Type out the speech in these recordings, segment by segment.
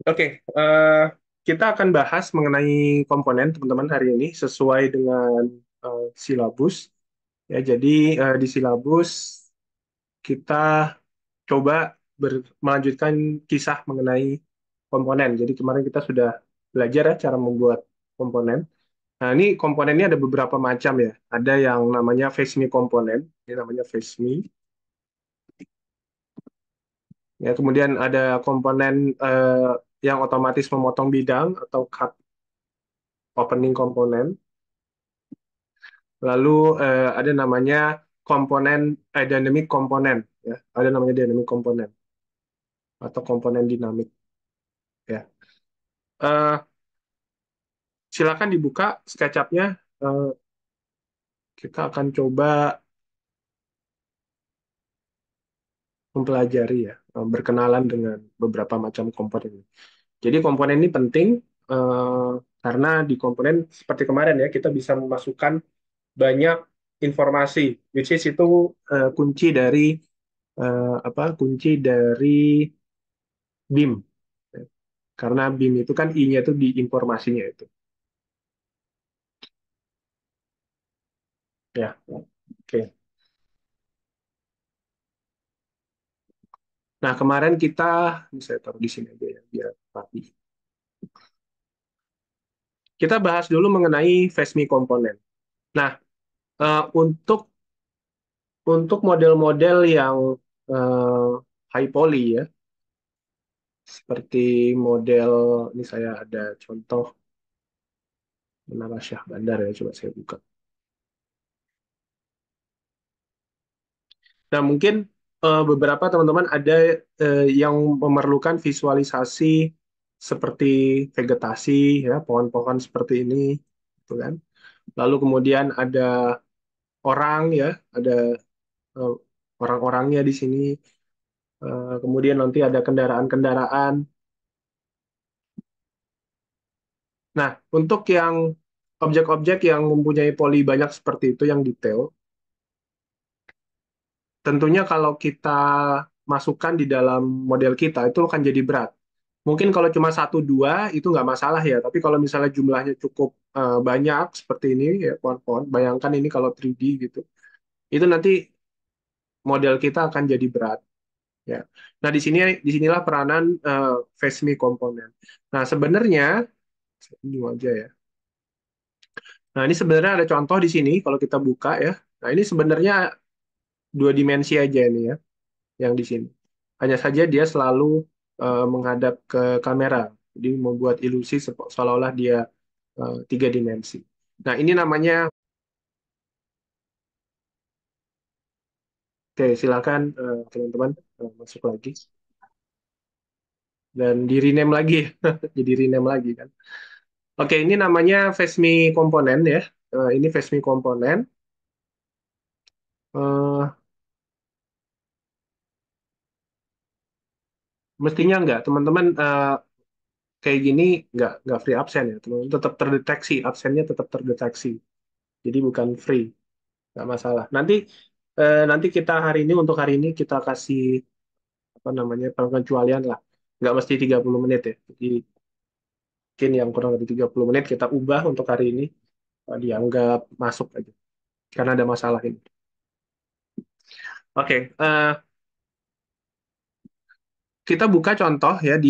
Oke, eh, kita akan bahas mengenai komponen teman-teman hari ini sesuai dengan silabus. Ya, jadi di silabus kita coba melanjutkan kisah mengenai komponen. Jadi kemarin kita sudah belajar ya cara membuat komponen. Nah, ini komponennya ada beberapa macam ya. Ada yang namanya FASMI komponen, ini namanya FASMI. Ya, kemudian ada komponen yang otomatis memotong bidang atau cut opening komponen. Lalu ada namanya komponen dynamic komponen ya. Ada namanya dynamic komponen atau komponen dinamik ya. Eh, Silakan dibuka SketchUp-nya. Eh, kita akan coba mempelajari ya, berkenalan dengan beberapa macam komponen ini. Jadi komponen ini penting eh, karena di komponen seperti kemarin ya kita bisa memasukkan banyak informasi, which is itu kunci dari kunci dari BIM. Karena BIM itu kan I-nya itu di informasinya itu. Ya, oke. Nah, kemarin kita bisa taruh di sini aja ya, biar rapi. Kita bahas dulu mengenai FASMI komponen. Nah, untuk model-model yang eh, high poly ya, seperti model ini saya ada contoh Menara Syah Bandar ya, coba saya buka. Nah, mungkin beberapa teman-teman ada yang memerlukan visualisasi seperti vegetasi, ya, pohon-pohon seperti ini, gitu kan. Lalu kemudian ada orang, ya, ada eh, orang-orangnya di sini. Kemudian nanti ada kendaraan-kendaraan. Nah, untuk yang objek-objek yang mempunyai poli banyak seperti itu, yang detail, tentunya kalau kita masukkan di dalam model kita itu akan jadi berat. Mungkin kalau cuma satu dua itu nggak masalah ya, tapi kalau misalnya jumlahnya cukup banyak seperti ini ya pohon-pohon, bayangkan ini kalau 3D gitu, itu nanti model kita akan jadi berat ya. Nah disinilah peranan FASMI komponen. Nah sebenarnya ini aja ya. Nah ini sebenarnya ada contoh di sini kalau kita buka ya. Nah ini sebenarnya dua dimensi aja ini ya. Yang di sini. Hanya saja dia selalu menghadap ke kamera, jadi membuat ilusi seolah-olah dia tiga dimensi. Nah, ini namanya, oke, silakan teman-teman masuk lagi dan di rename lagi, jadi rename lagi kan. Oke, ini namanya FASMI komponen ya. Ini FASMI komponen. Eh, Mestinya enggak, teman-teman kayak gini nggak free absen ya, teman-teman tetap terdeteksi, absennya tetap terdeteksi. Jadi bukan free. Nggak masalah. Nanti kita hari ini untuk hari ini kita kasih apa namanya pengecualian lah. Nggak mesti 30 menit ya. Jadi mungkin yang kurang lebih 30 menit kita ubah untuk hari ini dianggap masuk aja karena ada masalah ini. Oke, kita buka contoh ya di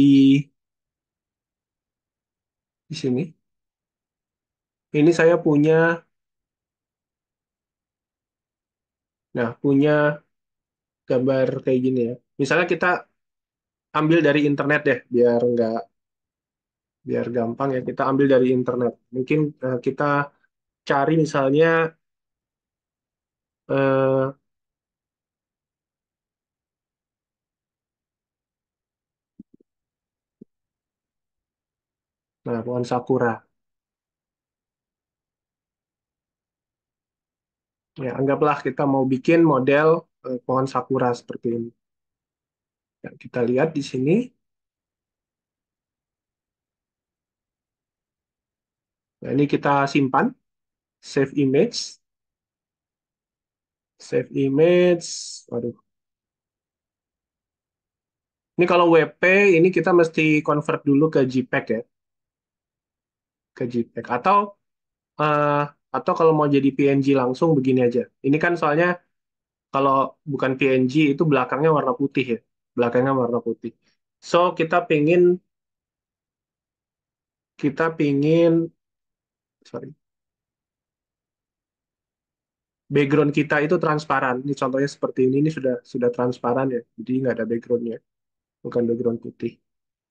sini. Ini saya punya gambar kayak gini ya. Misalnya kita ambil dari internet deh biar gampang ya. Kita ambil dari internet. Mungkin kita cari misalnya eh, nah pohon sakura. Ya, anggaplah kita mau bikin model pohon sakura seperti ini. Ya, kita lihat di sini. Nah, ini kita simpan, save image, save image. Waduh, Ini kalau WP ini kita mesti convert dulu ke JPEG ya, ke JPEG. Eh, atau kalau mau jadi PNG langsung begini aja. Ini kan soalnya kalau bukan PNG itu belakangnya warna putih ya, belakangnya warna putih. So kita pingin, sorry, background kita itu transparan. Ini contohnya seperti ini sudah transparan ya, jadi nggak ada backgroundnya, bukan background putih.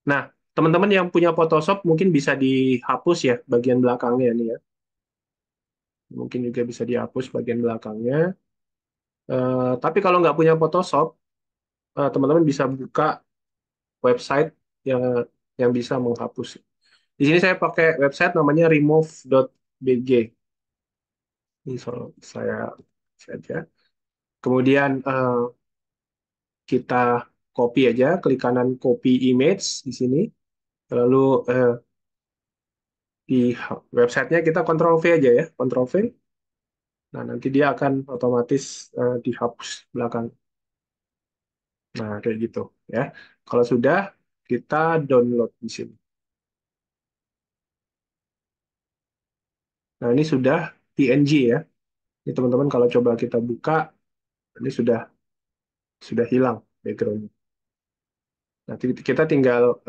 Nah, teman-teman yang punya Photoshop mungkin bisa dihapus ya bagian belakangnya nih ya. Mungkin juga bisa dihapus bagian belakangnya. Tapi kalau nggak punya Photoshop, teman-teman bisa buka website yang bisa menghapus. Di sini saya pakai website namanya remove.bg. Ini saya saja. Kemudian kita copy aja, klik kanan copy image di sini. Lalu di websitenya kita Ctrl V aja ya, Ctrl V. Nah, nanti dia akan otomatis dihapus belakang. Nah, kayak gitu ya. Kalau sudah, kita download di sini. Nah, ini sudah PNG ya. Ini teman-teman kalau coba kita buka, ini sudah hilang backgroundnya. Nanti kita tinggal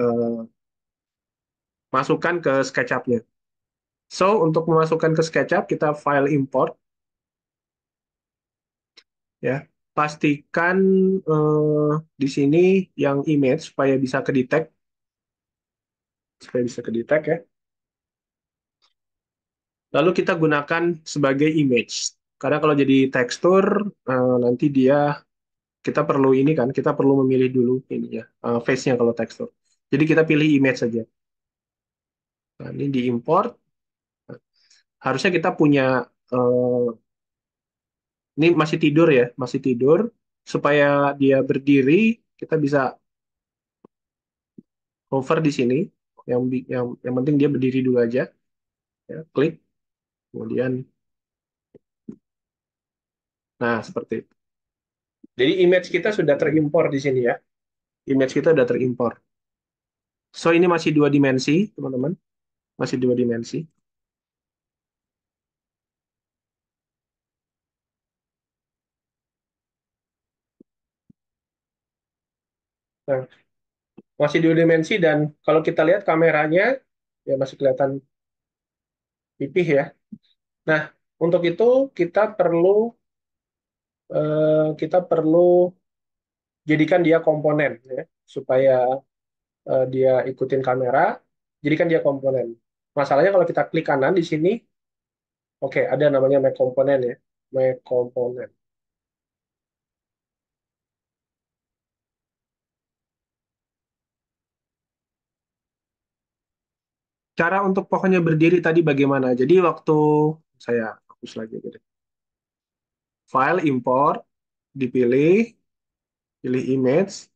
masukkan ke SketchUp-nya. So, untuk memasukkan ke SketchUp, kita file import ya. Pastikan di sini yang image supaya bisa kedetek ya. Lalu kita gunakan sebagai image. Karena kalau jadi tekstur, nanti kita perlu ini kan, kita perlu memilih dulu ini ya, face-nya kalau tekstur. Jadi kita pilih image saja. Nah, ini diimport. Harusnya kita punya, eh, ini masih tidur ya, masih tidur. Supaya dia berdiri, kita bisa hover di sini. Yang penting dia berdiri dulu aja. Ya, klik. Kemudian, nah seperti itu. Jadi image kita sudah terimpor di sini ya. Image kita sudah terimpor. So ini masih dua dimensi, teman-teman. Masih dua dimensi. Nah, masih dua dimensi dan kalau kita lihat kameranya ya masih kelihatan pipih ya. Nah, untuk itu kita perlu jadikan dia komponen ya, supaya dia ikutin kamera. Jadikan dia komponen. Masalahnya kalau kita klik kanan di sini, oke, ada namanya make komponen ya, make komponen. Cara untuk pohonnya berdiri tadi bagaimana? Jadi waktu saya hapus lagi gitu. File import, dipilih, pilih image.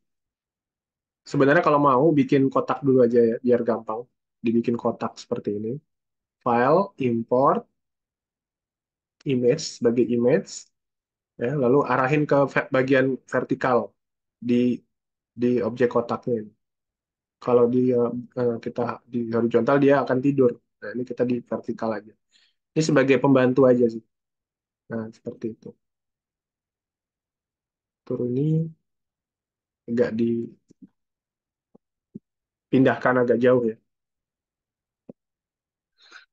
Sebenarnya kalau mau bikin kotak dulu aja ya, biar gampang. Dibikin kotak seperti ini. File, import, image sebagai image, ya, lalu arahin ke bagian vertikal di objek kotaknya ini. Kalau kita di horizontal dia akan tidur. Nah, ini kita di vertikal aja. Ini sebagai pembantu aja sih. Nah, seperti itu. Turuni agak dipindahkan agak jauh ya.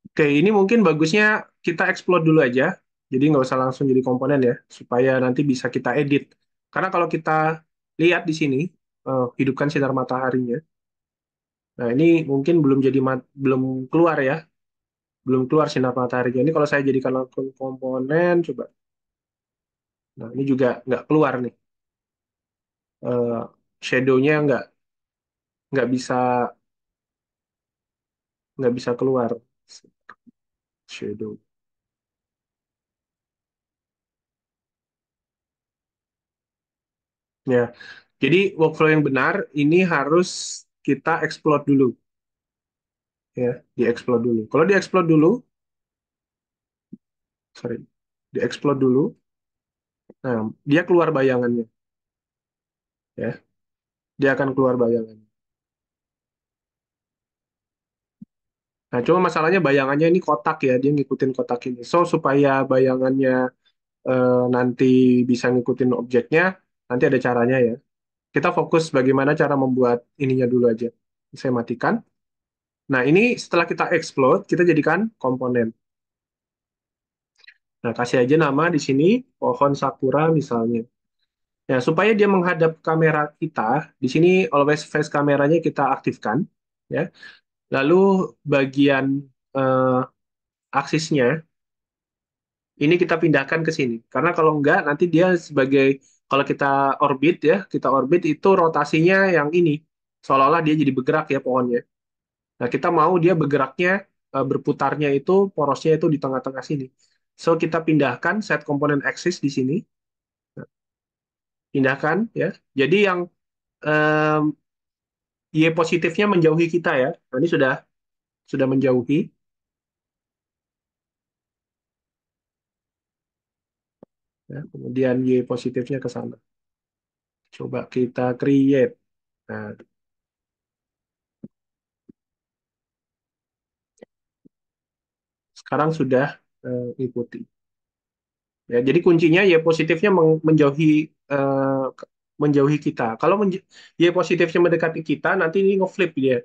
Oke, ini mungkin bagusnya kita explode dulu aja. Jadi nggak usah langsung jadi komponen ya, supaya nanti bisa kita edit. Karena kalau kita lihat di sini, hidupkan sinar mataharinya. Nah, ini mungkin belum keluar ya, belum keluar sinar mataharinya. Ini kalau saya jadikan langsung komponen, coba. Nah, ini juga nggak keluar nih. Shadow-nya nggak bisa nggak bisa keluar shadow. Ya, jadi workflow yang benar ini harus kita explode dulu. Ya, diekspor dulu. Kalau diekspor dulu, sorry, diekspor dulu, nah dia keluar bayangannya, ya. dia akan keluar bayangan. Nah, cuma masalahnya bayangannya ini kotak ya, dia ngikutin kotak ini. So, supaya bayangannya nanti bisa ngikutin objeknya, nanti ada caranya ya. Kita fokus bagaimana cara membuat ininya dulu aja. Saya matikan. Nah, ini setelah kita explode, kita jadikan komponen. Nah, kasih aja nama di sini, pohon sakura misalnya. Ya, supaya dia menghadap kamera kita, di sini always face kameranya kita aktifkan. Ya. Lalu bagian eh, aksisnya, ini kita pindahkan ke sini. Karena kalau enggak, nanti dia sebagai, kalau kita orbit ya, kita orbit itu rotasinya yang ini. Seolah-olah dia jadi bergerak ya pohonnya. Nah, kita mau dia bergeraknya, berputarnya itu, porosnya itu di tengah-tengah sini. So, kita pindahkan set komponen axis di sini. Nah, pindahkan ya. Jadi yang em, Y positifnya menjauhi kita ya. Nah, ini sudah menjauhi. Ya. Kemudian Y positifnya ke sana. Coba kita create. Nah, sekarang sudah ikuti. Ya, jadi kuncinya Y positifnya eh, menjauhi kita. Kalau Y positifnya mendekati kita, nanti ini ngeflip dia.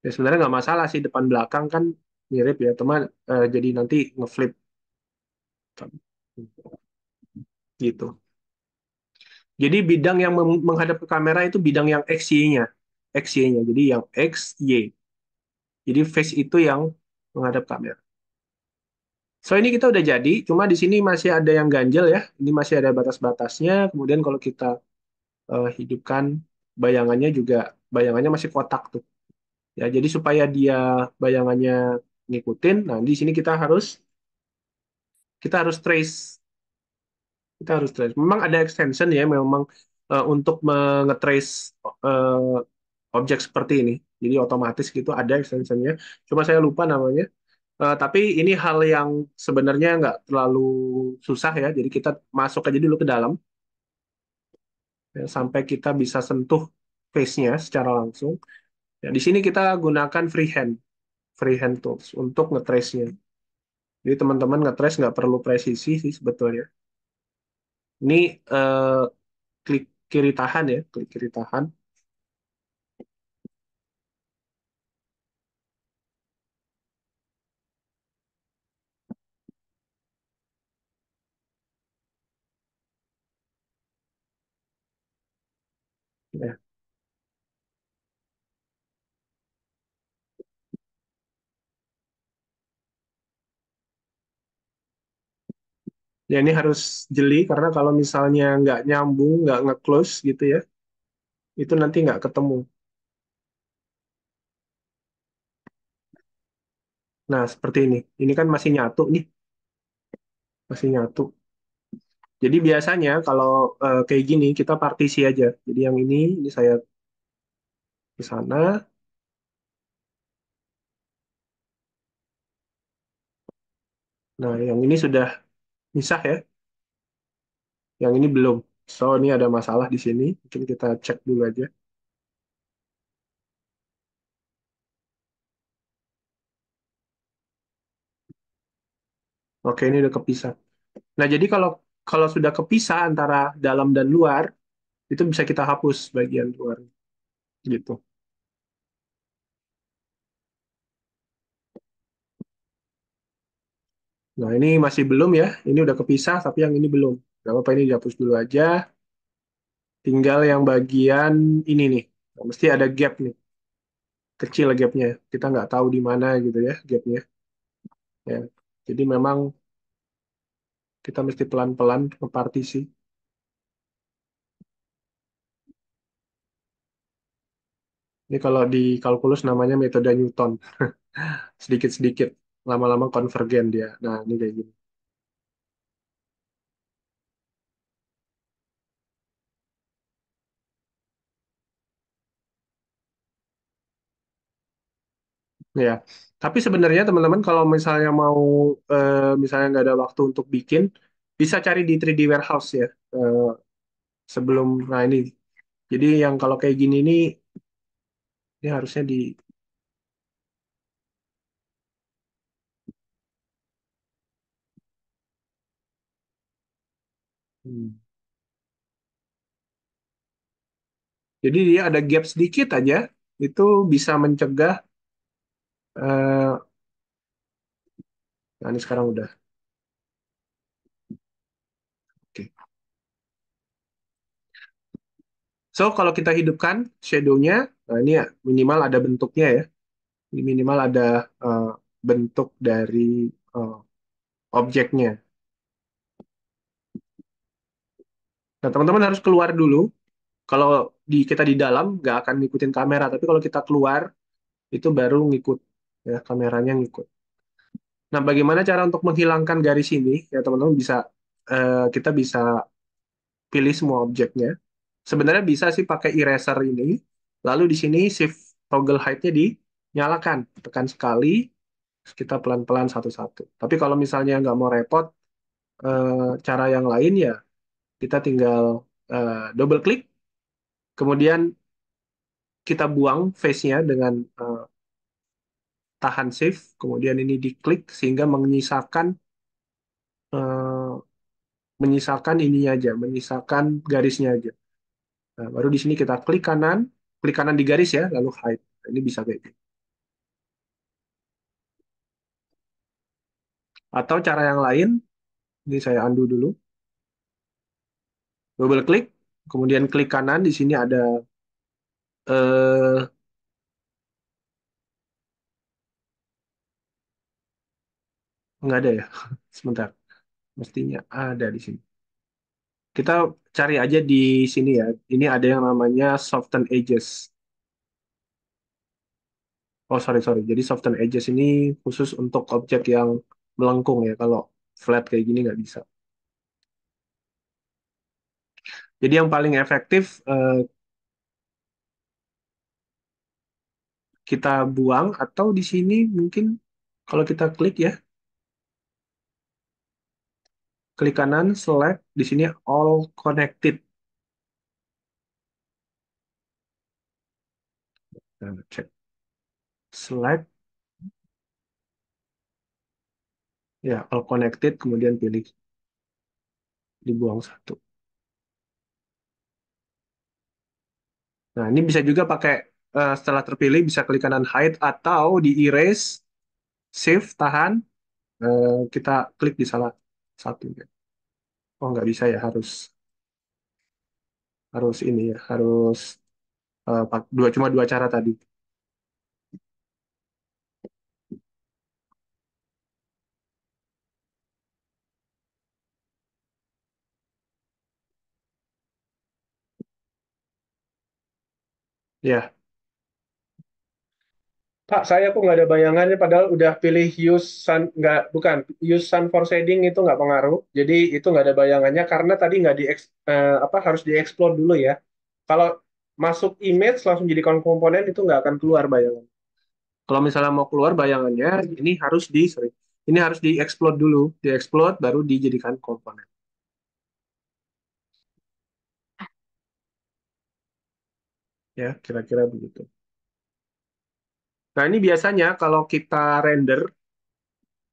Ya, sebenarnya nggak masalah sih depan belakang kan mirip ya, teman. Jadi nanti ngeflip gitu. Jadi bidang yang menghadap ke kamera itu bidang yang XY-nya, XY-nya. Jadi yang X, Y. Jadi face itu yang menghadap kamera. So ini kita udah jadi, cuma di sini masih ada yang ganjel ya. Ini masih ada batas-batasnya. Kemudian kalau kita hidupkan bayangannya juga, bayangannya masih kotak tuh. Ya, jadi supaya dia bayangannya ngikutin. Nah, di sini kita harus trace, kita harus trace. Memang ada extension ya, memang untuk mengetrace eh, objek seperti ini. Jadi otomatis gitu ada extensionnya. Cuma saya lupa namanya. Tapi ini hal yang sebenarnya nggak terlalu susah ya. Jadi kita masuk aja dulu ke dalam ya, sampai kita bisa sentuh face-nya secara langsung. Ya, di sini kita gunakan freehand tools untuk ngetrace-nya. Jadi teman-teman ngetrace nggak perlu presisi sih sebetulnya. Ini eh, klik kiri tahan ya, klik kiri tahan. Ya. Ya ini harus jeli karena kalau misalnya nggak nyambung, nggak nge-close gitu ya, itu nanti nggak ketemu. Nah, seperti ini. Ini kan masih nyatu nih, masih nyatu. Jadi biasanya kalau kayak gini kita partisi aja. Jadi yang ini saya ke sana. Nah, yang ini sudah misah ya, yang ini belum. So, ini ada masalah di sini. Mungkin kita cek dulu aja. Oke, ini udah kepisah. Nah, jadi kalau kalau sudah kepisah antara dalam dan luar, itu bisa kita hapus bagian luar gitu. Nah, ini masih belum ya. Ini udah kepisah, tapi yang ini belum. Gak apa-apa, ini dihapus dulu aja. Tinggal yang bagian ini nih. Nah, mesti ada gap nih. Kecil gapnya. Kita nggak tahu di mana gitu ya gapnya. Ya. Jadi memang kita mesti pelan-pelan ngepartisi. Ini kalau di kalkulus namanya metode Newton. Sedikit-sedikit. Lama-lama konvergen dia. Nah, ini kayak gini. Ya, tapi sebenarnya teman-teman kalau misalnya mau misalnya nggak ada waktu untuk bikin, bisa cari di 3D Warehouse ya. Sebelum, nah ini. Jadi yang kalau kayak gini nih, ini harusnya di. Hmm. Jadi dia ada gap sedikit aja, itu bisa mencegah. Nah ini sekarang udah. Oke. So kalau kita hidupkan shadow-nya, nah ini ya minimal ada bentuknya ya. Ini minimal ada eh, bentuk dari eh, objeknya. Nah teman-teman harus keluar dulu. Kalau kita di dalam nggak akan ngikutin kamera, tapi kalau kita keluar itu baru ngikut, ya kameranya ngikut. Nah, bagaimana cara untuk menghilangkan garis ini? Ya teman-teman bisa, kita bisa pilih semua objeknya. Sebenarnya bisa sih pakai eraser ini. Lalu di sini shift toggle height-nya dinyalakan, tekan sekali, terus kita pelan-pelan satu-satu. Tapi kalau misalnya nggak mau repot, cara yang lain ya kita tinggal double klik, kemudian kita buang face-nya dengan tahan shift, kemudian ini diklik sehingga eh, menyisakan ininya aja, menyisakan garisnya aja. Nah, baru di sini kita klik kanan di garis ya, lalu hide. Nah, ini bisa kayak gitu. Atau cara yang lain, ini saya undo dulu. Double klik, kemudian klik kanan, di sini ada eh nggak ada ya. Sebentar, mestinya ada di sini. Kita cari aja di sini ya. Ini ada yang namanya soften edges. Oh, sorry, sorry. Jadi soften edges ini khusus untuk objek yang melengkung ya. Kalau flat kayak gini nggak bisa. Jadi yang paling efektif kita buang atau di sini mungkin kalau kita klik ya, klik kanan, select di sini all connected. Nah, cek select ya all connected kemudian pilih dibuang satu. Nah, ini bisa juga pakai setelah terpilih bisa klik kanan hide atau di erase, shift tahan, kita klik di salah satu. Oh, nggak bisa ya, harus harus ini ya, harus cuma dua cara tadi. Ya, Pak, saya kok nggak ada bayangannya padahal udah pilih use sun, nggak, bukan, use sun for shading itu nggak pengaruh. Jadi itu nggak ada bayangannya karena tadi nggak apa harus dieksplor dulu ya. Kalau masuk image langsung jadi komponen itu nggak akan keluar bayangan. Kalau misalnya mau keluar bayangannya, sorry, ini harus dieksplor dulu, dieksplor baru dijadikan komponen. Ya, kira-kira begitu. Nah, ini biasanya kalau kita render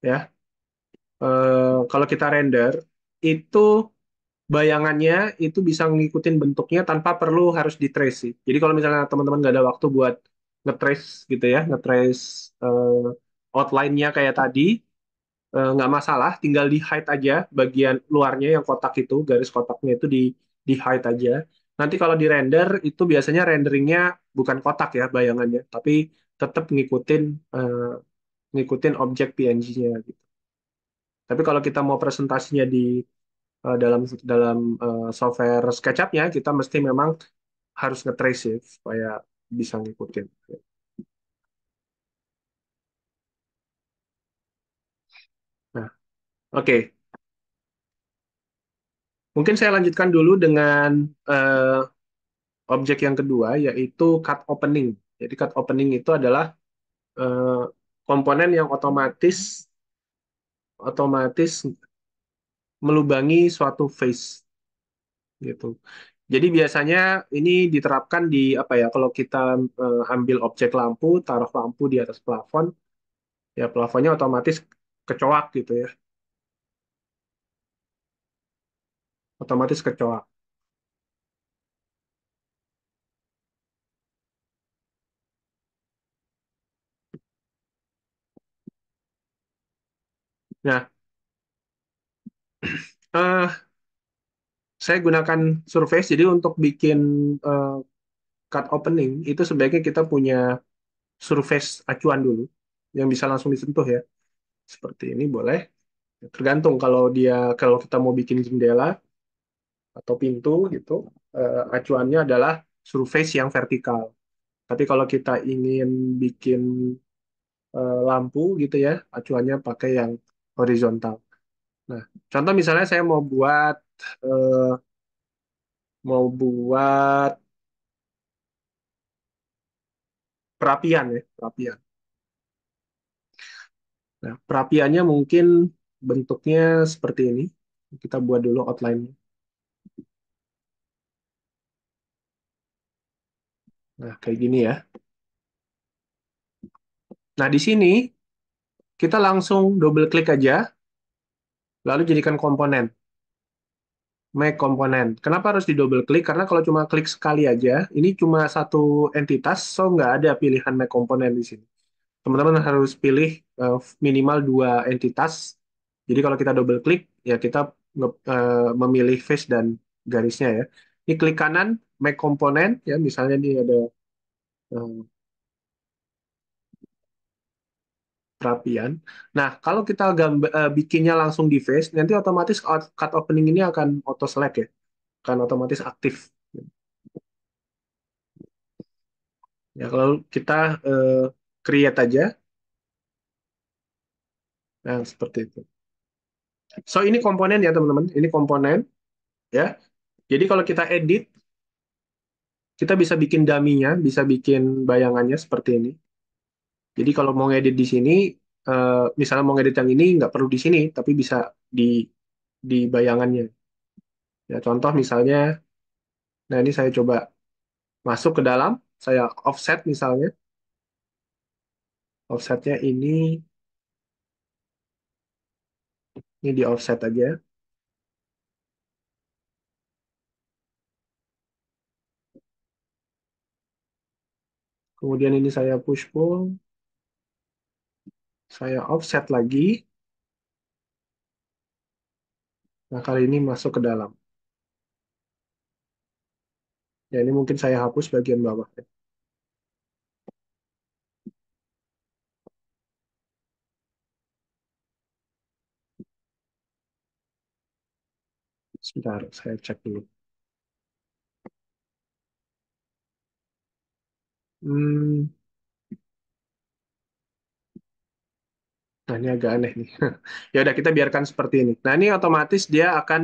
ya, kalau kita render itu bayangannya itu bisa ngikutin bentuknya tanpa perlu harus di trace sih. Jadi kalau misalnya teman-teman nggak ada waktu buat nge-trace gitu ya, nge-trace outline-nya kayak tadi, nggak masalah, tinggal di hide aja bagian luarnya yang kotak itu, garis kotaknya itu di hide aja. Nanti kalau di render itu biasanya renderingnya bukan kotak ya bayangannya, tapi tetap eh, ngikutin objek PNG-nya gitu. Tapi kalau kita mau presentasinya dalam dalam software SketchUp-nya kita mesti memang harus nge-trace ya, supaya bisa ngikutin. Nah, oke. Mungkin saya lanjutkan dulu dengan eh, objek yang kedua yaitu cut opening. Jadi cut opening itu adalah eh, komponen yang otomatis otomatis melubangi suatu face gitu. Jadi biasanya ini diterapkan di apa ya? Kalau kita ambil objek lampu, taruh lampu di atas plafon, ya plafonnya otomatis kecoak gitu ya, otomatis kecoak. Nah, eh, saya gunakan Surface. Jadi untuk bikin eh, cut opening itu sebaiknya kita punya Surface acuan dulu, yang bisa langsung disentuh ya. Seperti ini boleh. Tergantung kalau kita mau bikin jendela atau pintu gitu, acuannya adalah surface yang vertikal. Tapi kalau kita ingin bikin lampu gitu ya, acuannya pakai yang horizontal. Nah, contoh misalnya saya eh, mau buat perapian ya, perapian. Nah, perapiannya mungkin bentuknya seperti ini. Kita buat dulu outline-nya. Nah, kayak gini ya. Nah, di sini kita langsung double klik aja, lalu jadikan komponen. Make komponen. Kenapa harus di double klik? Karena kalau cuma klik sekali aja, ini cuma satu entitas, so nggak ada pilihan make komponen di sini. Teman-teman harus pilih minimal dua entitas. Jadi kalau kita double klik, ya kita memilih face dan garisnya ya. Ini klik kanan, make komponen, ya misalnya ini ada eh, perapian. Nah, kalau kita bikinnya langsung di face, nanti otomatis cut opening ini akan auto select ya, akan otomatis aktif. Ya, kalau kita eh, create aja, nah seperti itu. So, ini komponen ya teman-teman, ini komponen ya. Jadi kalau kita edit, kita bisa bikin dummy-nya, bisa bikin bayangannya seperti ini. Jadi kalau mau ngedit di sini, misalnya mau ngedit yang ini, nggak perlu di sini, tapi bisa di bayangannya. Ya, contoh misalnya, nah ini saya coba masuk ke dalam, saya offset misalnya, offsetnya ini di offset aja. Kemudian ini saya push pull, saya offset lagi. Nah, kali ini masuk ke dalam. Ya, ini mungkin saya hapus bagian bawah. Sebentar, saya cek dulu. Hmm, nah, ini agak aneh nih. Ya udah kita biarkan seperti ini. Nah, ini otomatis dia akan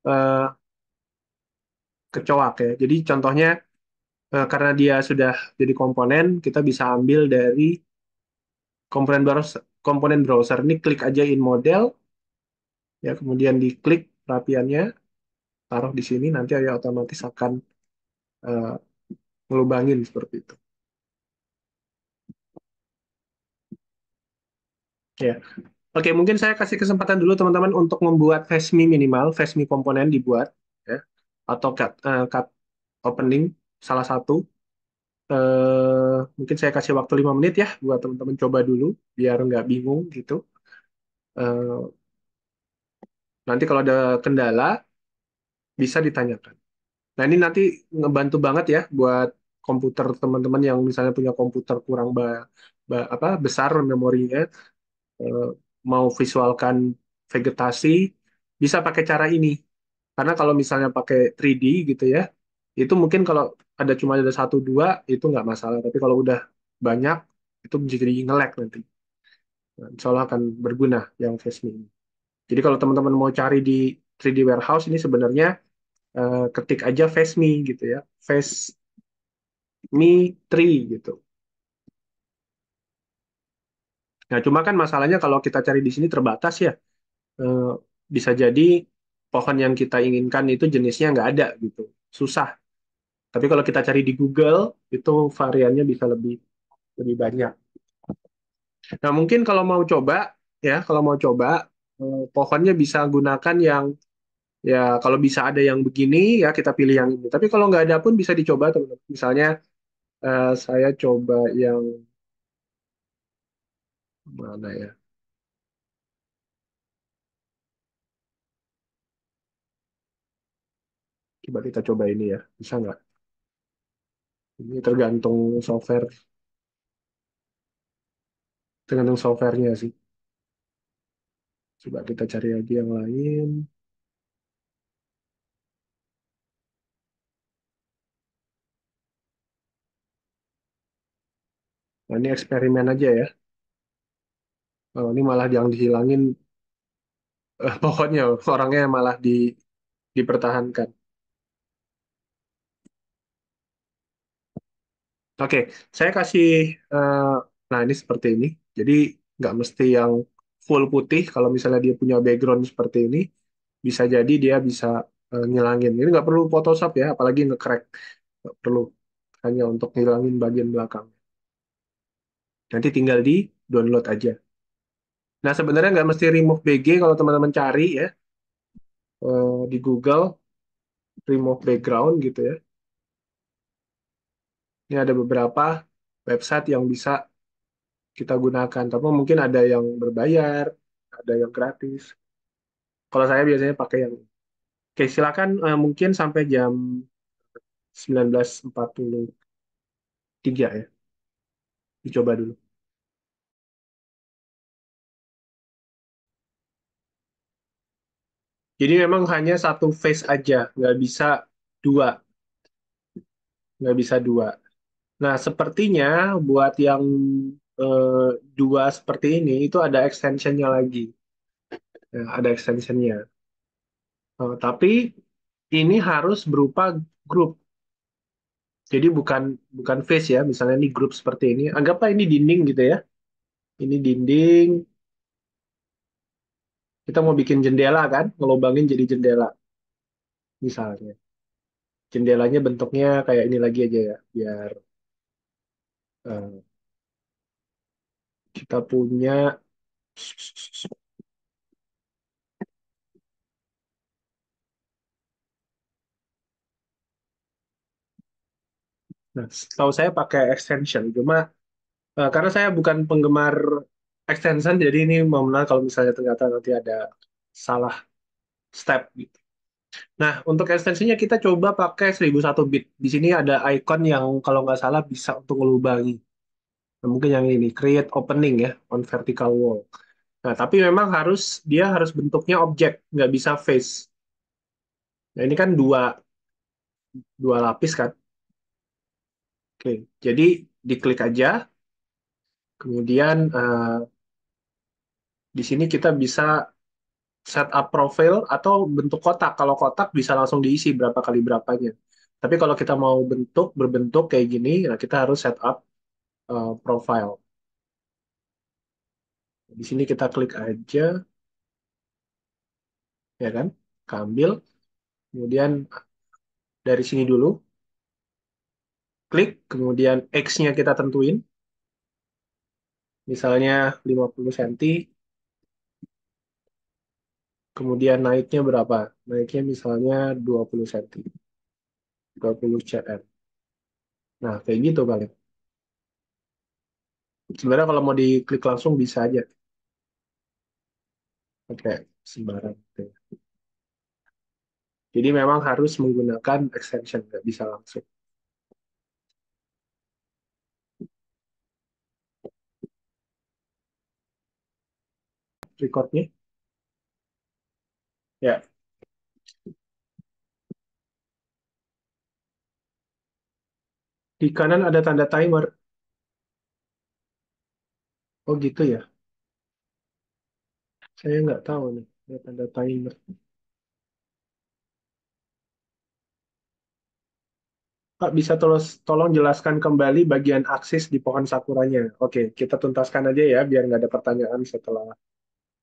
eh, kecoak ya. Jadi contohnya karena dia sudah jadi komponen, kita bisa ambil dari komponen browser. Komponen browser ini klik aja in model, ya kemudian diklik perapiannya, taruh di sini, nanti ya otomatis akan eh, ngelubangin seperti itu. Ya, oke mungkin saya kasih kesempatan dulu teman-teman untuk membuat FASMI minimal, FASMI komponen dibuat, ya, atau cut opening salah satu. Mungkin saya kasih waktu 5 menit ya buat teman-teman coba dulu biar nggak bingung gitu. Eh, Nanti kalau ada kendala bisa ditanyakan. Nah ini nanti ngebantu banget ya buat komputer teman-teman yang misalnya punya komputer kurang apa besar memorinya, eh, mau visualkan vegetasi bisa pakai cara ini. Karena kalau misalnya pakai 3D gitu ya, itu mungkin kalau cuma ada satu dua itu nggak masalah. Tapi kalau udah banyak itu jadi nge-lag nanti. Nah, insya Allah akan berguna yang Face Me ini. Jadi kalau teman-teman mau cari di 3D Warehouse ini sebenarnya ketik aja Face Me gitu ya. Face Me 3 gitu. Nah, cuma kan masalahnya kalau kita cari di sini terbatas ya. Eh, Bisa jadi pohon yang kita inginkan itu jenisnya nggak ada gitu. susah. Tapi kalau kita cari di Google, itu variannya bisa lebih lebih banyak. Nah, mungkin kalau mau coba, ya, kalau mau coba, pohonnya bisa gunakan yang, ya, kalau bisa ada yang begini, ya kita pilih yang ini. Tapi kalau nggak ada pun bisa dicoba, teman-teman. Misalnya, saya coba yang mana ya? Coba kita coba ini ya, bisa nggak? Ini tergantung softwarenya sih. Coba kita cari lagi yang lain. Nah, ini eksperimen aja ya. Oh, ini malah yang dihilangin pohonnya, orangnya malah dipertahankan. Oke, saya kasih, eh, nah ini seperti ini. Jadi nggak mesti yang full putih. Kalau misalnya dia punya background seperti ini, bisa jadi dia bisa ngilangin. Ini nggak perlu Photoshop ya, apalagi nge-crack. Nggak perlu, hanya untuk ngilangin bagian belakang. Nanti tinggal di download aja. Nah, sebenarnya nggak mesti remove BG kalau teman-teman cari ya, di Google, remove background gitu ya. Ini ada beberapa website yang bisa kita gunakan. Tapi mungkin ada yang berbayar, ada yang gratis. Kalau saya biasanya pakai yang. Oke, silakan, mungkin sampai jam 19.43 ya. Dicoba dulu. Jadi memang hanya satu face aja, dua, nggak bisa dua. Nah, sepertinya buat yang eh, dua seperti ini itu ada extensionnya lagi. Ya, ada extensionnya. Tapi ini harus berupa grup. Jadi bukan bukan face ya. Misalnya ini grup seperti ini. Anggaplah ini dinding gitu ya. Ini dinding. Kita mau bikin jendela kan, ngelubangin jadi jendela misalnya. Jendelanya bentuknya kayak ini lagi aja ya, biar eh, kita punya. Nah, tahu saya pakai extension, cuma karena saya bukan penggemar extension, jadi ini mau menang kalau misalnya ternyata nanti ada salah step gitu. Nah, untuk ekstensinya kita coba pakai 1001 bit. Di sini ada icon yang kalau nggak salah bisa untuk ngelubangi. Nah, mungkin yang ini, create opening ya, on vertical wall. Nah, tapi memang dia harus bentuknya objek, nggak bisa face. Nah, ini kan dua lapis kan. Oke, jadi diklik aja, kemudian di sini kita bisa setup profile atau bentuk kotak. Kalau kotak bisa langsung diisi berapa kali berapanya. Tapi kalau kita mau berbentuk kayak gini, nah kita harus setup profile. Di sini kita klik aja, ya kan? Ambil, kemudian dari sini dulu, klik, kemudian X-nya kita tentuin, misalnya 50 cm, kemudian naiknya berapa? Naiknya misalnya 20 cm, 20 cm. Nah, kayak gitu paling. Sebenarnya kalau mau diklik langsung bisa aja, pakai sembarang. Gitu. Jadi memang harus menggunakan extension, nggak bisa langsung. Recordnya, ya. Di kanan ada tanda timer. Oh gitu ya. Saya nggak tahu nih, ada tanda timer. Pak, bisa tolong jelaskan kembali bagian aksis di pohon sakuranya. Oke, kita tuntaskan aja ya, biar nggak ada pertanyaan setelah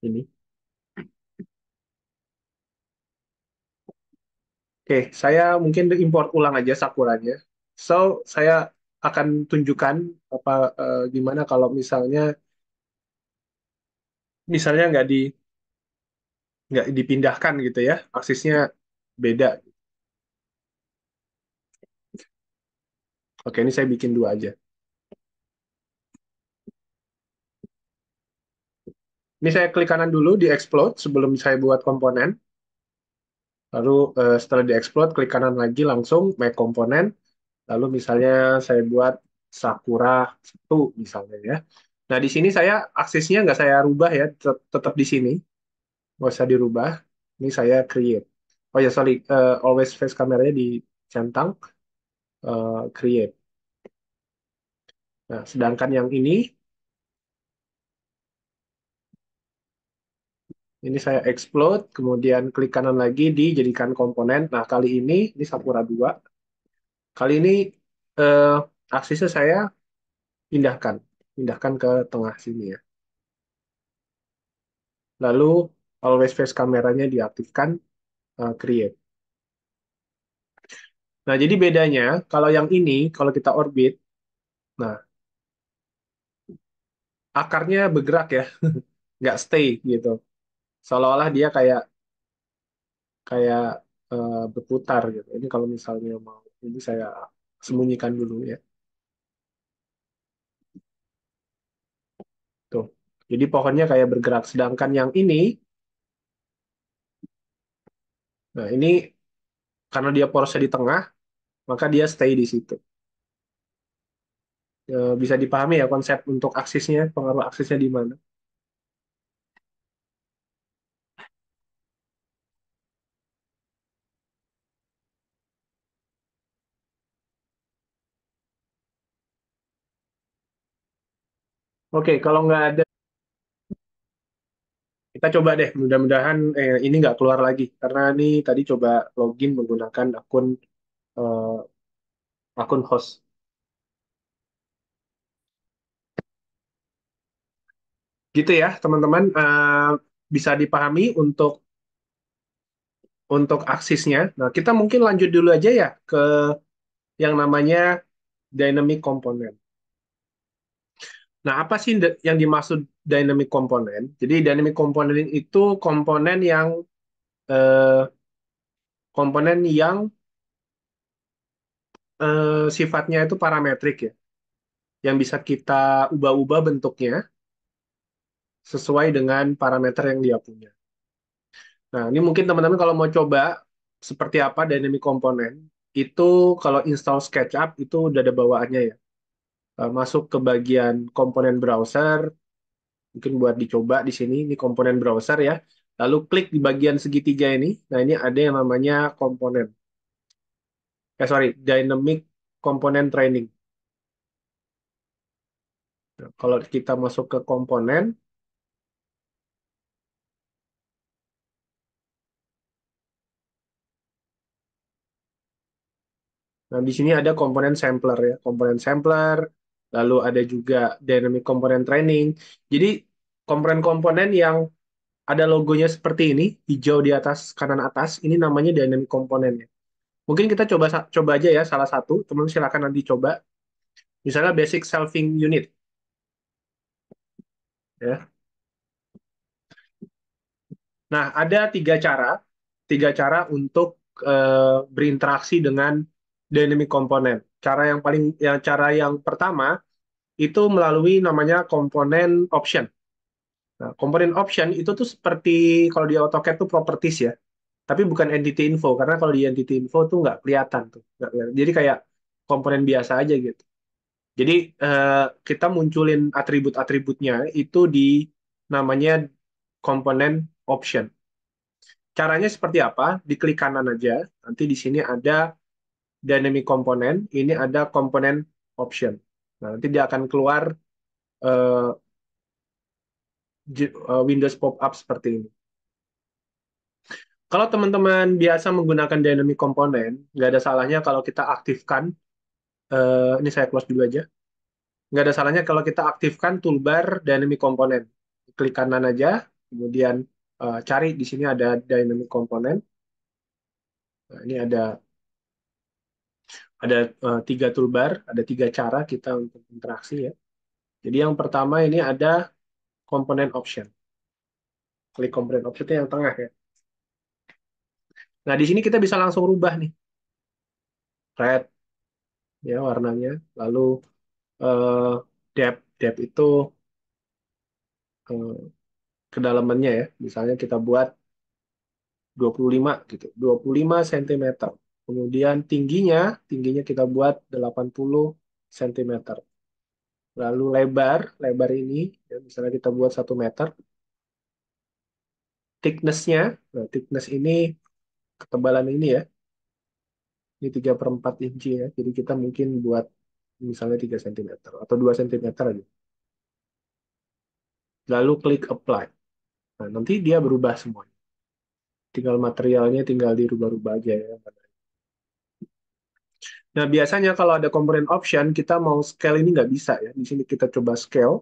ini. Oke, saya mungkin import ulang aja Sakuranya. So, saya akan tunjukkan apa gimana kalau misalnya nggak dipindahkan gitu ya, aksesnya beda. Oke, ini saya bikin dua aja. Ini saya klik kanan dulu di explode sebelum saya buat komponen. Lalu setelah di explode, klik kanan lagi langsung make komponen. Lalu misalnya saya buat Sakura 1 misalnya ya. Nah, di sini saya aksesnya nggak saya rubah ya, tetap di sini. Nggak usah dirubah. Ini saya create. Oh ya, sorry, always face kameranya dicentang, create. Nah, sedangkan yang ini saya explode, kemudian klik kanan lagi dijadikan komponen. Nah, kali ini Sakura 2. Kali ini eh, aksesnya saya pindahkan, pindahkan ke tengah sini ya. Lalu always face kameranya diaktifkan, create. Nah, jadi bedanya kalau yang ini, kalau kita orbit, nah akarnya bergerak ya, nggak stay gitu. Seolah-olah dia kayak kayak berputar gitu. Ini kalau misalnya mau, ini saya sembunyikan dulu ya. Tuh. Jadi pohonnya kayak bergerak. Sedangkan yang ini, nah ini karena dia porosnya di tengah, maka dia stay di situ. Bisa dipahami ya konsep untuk aksisnya, pengaruh aksisnya di mana. Oke, kalau nggak ada, kita coba deh. Mudah-mudahan ini nggak keluar lagi. Karena ini tadi coba login menggunakan eh, akun host. Gitu ya, teman-teman. Bisa dipahami untuk aksisnya. Nah, kita mungkin lanjut dulu aja ya ke yang namanya dynamic component. Nah, apa sih yang dimaksud dynamic component? Jadi dynamic component itu eh, komponen yang sifatnya itu parametrik ya, yang bisa kita ubah-ubah bentuknya sesuai dengan parameter yang dia punya. Nah, ini mungkin teman-teman kalau mau coba seperti apa dynamic component, itu kalau install SketchUp itu udah ada bawaannya ya. Masuk ke bagian komponen browser, mungkin buat dicoba di sini, ini komponen browser ya. Lalu klik di bagian segitiga ini, nah ini ada yang namanya komponen. Sorry, dynamic component training. Nah, kalau kita masuk ke komponen, nah di sini ada komponen sampler ya, komponen sampler, lalu ada juga dynamic component training. Jadi komponen-komponen yang ada logonya seperti ini, hijau di atas kanan atas, ini namanya dynamic component ya. Mungkin kita coba aja ya salah satu, teman silakan nanti coba. Misalnya basic shelving unit ya. Nah, ada tiga cara untuk berinteraksi dengan dynamic component. Cara yang pertama itu melalui namanya komponen option. Nah, komponen option itu tuh seperti kalau di AutoCAD tuh properties ya, tapi bukan entity info karena kalau di entity info tuh nggak kelihatan tuh, nggak kelihatan. Jadi kayak komponen biasa aja gitu. Jadi kita munculin atribut-atributnya itu di namanya komponen option. Caranya seperti apa? Diklik kanan aja. Nanti di sini ada dynamic component, ini ada komponen option. Nah, nanti dia akan keluar eh, Windows pop-up seperti ini. Kalau teman-teman biasa menggunakan dynamic component, nggak ada salahnya kalau kita aktifkan, ini saya close dulu aja. Nggak ada salahnya kalau kita aktifkan toolbar dynamic component. Klik kanan aja, kemudian cari di sini ada dynamic component. Nah, ini ada tiga toolbar, ada tiga cara kita untuk interaksi ya. Jadi yang pertama ini ada komponen option. Klik komponen option itu yang tengah ya. Nah, di sini kita bisa langsung rubah nih, red ya warnanya. Lalu eh, depth itu eh, kedalamannya ya. Misalnya kita buat 25 gitu, 25 cm. Kemudian tingginya kita buat 80 cm. Lalu lebar ini ya, misalnya kita buat 1 meter. Thickness-nya, nah thickness ini ketebalan ini ya, ini 3/4 inci ya. Jadi kita mungkin buat misalnya 3 cm atau 2 cm aja. Lalu klik apply. Nah, nanti dia berubah semua. Tinggal materialnya tinggal dirubah-rubah aja ya. Nah, biasanya kalau ada komponen option, kita mau scale ini nggak bisa ya. Di sini kita coba scale,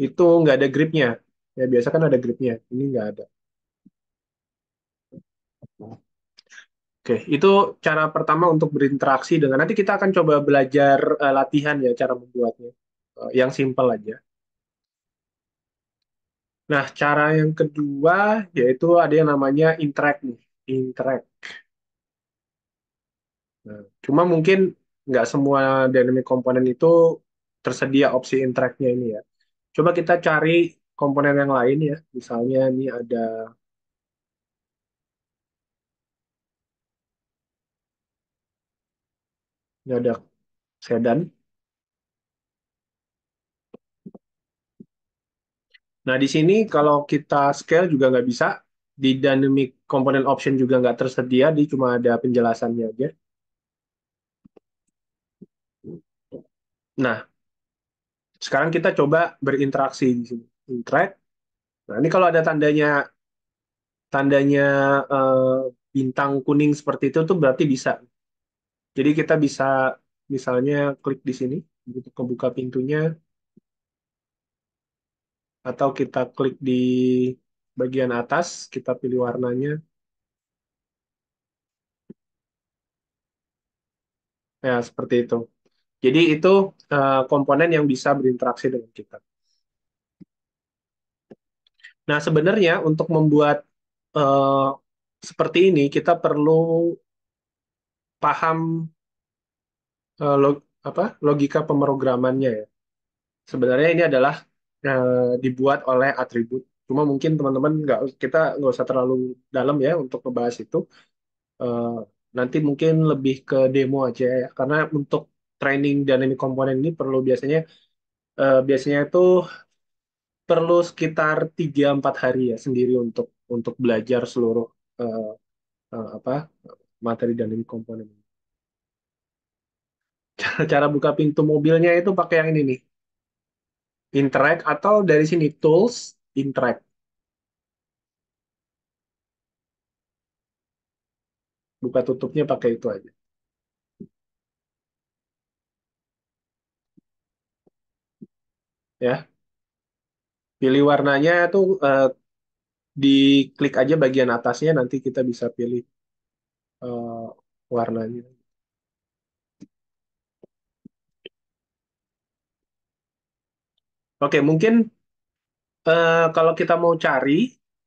itu nggak ada gripnya. Ya, biasa kan ada gripnya. Ini nggak ada. Oke, itu cara pertama untuk berinteraksi dengan. Nanti kita akan coba belajar latihan ya, cara membuatnya. Yang simple aja. Nah, cara yang kedua yaitu ada yang namanya interact nih. Interact. Nah, cuma mungkin nggak semua dynamic komponen itu tersedia opsi interact-nya ini ya. Coba kita cari komponen yang lain ya. Misalnya ini ada sedan. Nah, di sini kalau kita scale juga nggak bisa. Di dynamic component option juga nggak tersedia. Di cuma ada penjelasannya aja. Nah, sekarang kita coba berinteraksi di sini. Interact. Nah, ini kalau ada tandanya eh, bintang kuning seperti itu tuh berarti bisa. Jadi kita bisa misalnya klik di sini untuk membuka pintunya, atau kita klik di bagian atas, kita pilih warnanya. Ya, seperti itu. Jadi itu komponen yang bisa berinteraksi dengan kita. Nah, sebenarnya untuk membuat eh, seperti ini kita perlu paham logika pemrogramannya ya. Sebenarnya ini adalah dibuat oleh atribut. Cuma mungkin teman-teman kita nggak usah terlalu dalam ya untuk membahas itu. Eh, Nanti mungkin lebih ke demo aja ya. Karena untuk training dynamic komponen ini biasanya itu perlu sekitar 3-4 hari ya sendiri untuk belajar seluruh eh, apa materi dynamic komponen. Cara buka pintu mobilnya itu pakai yang ini nih, interact, atau dari sini tools, interact. Buka tutupnya pakai itu aja ya. Pilih warnanya tuh diklik aja bagian atasnya, nanti kita bisa pilih warnanya. Oke, mungkin kalau kita mau cari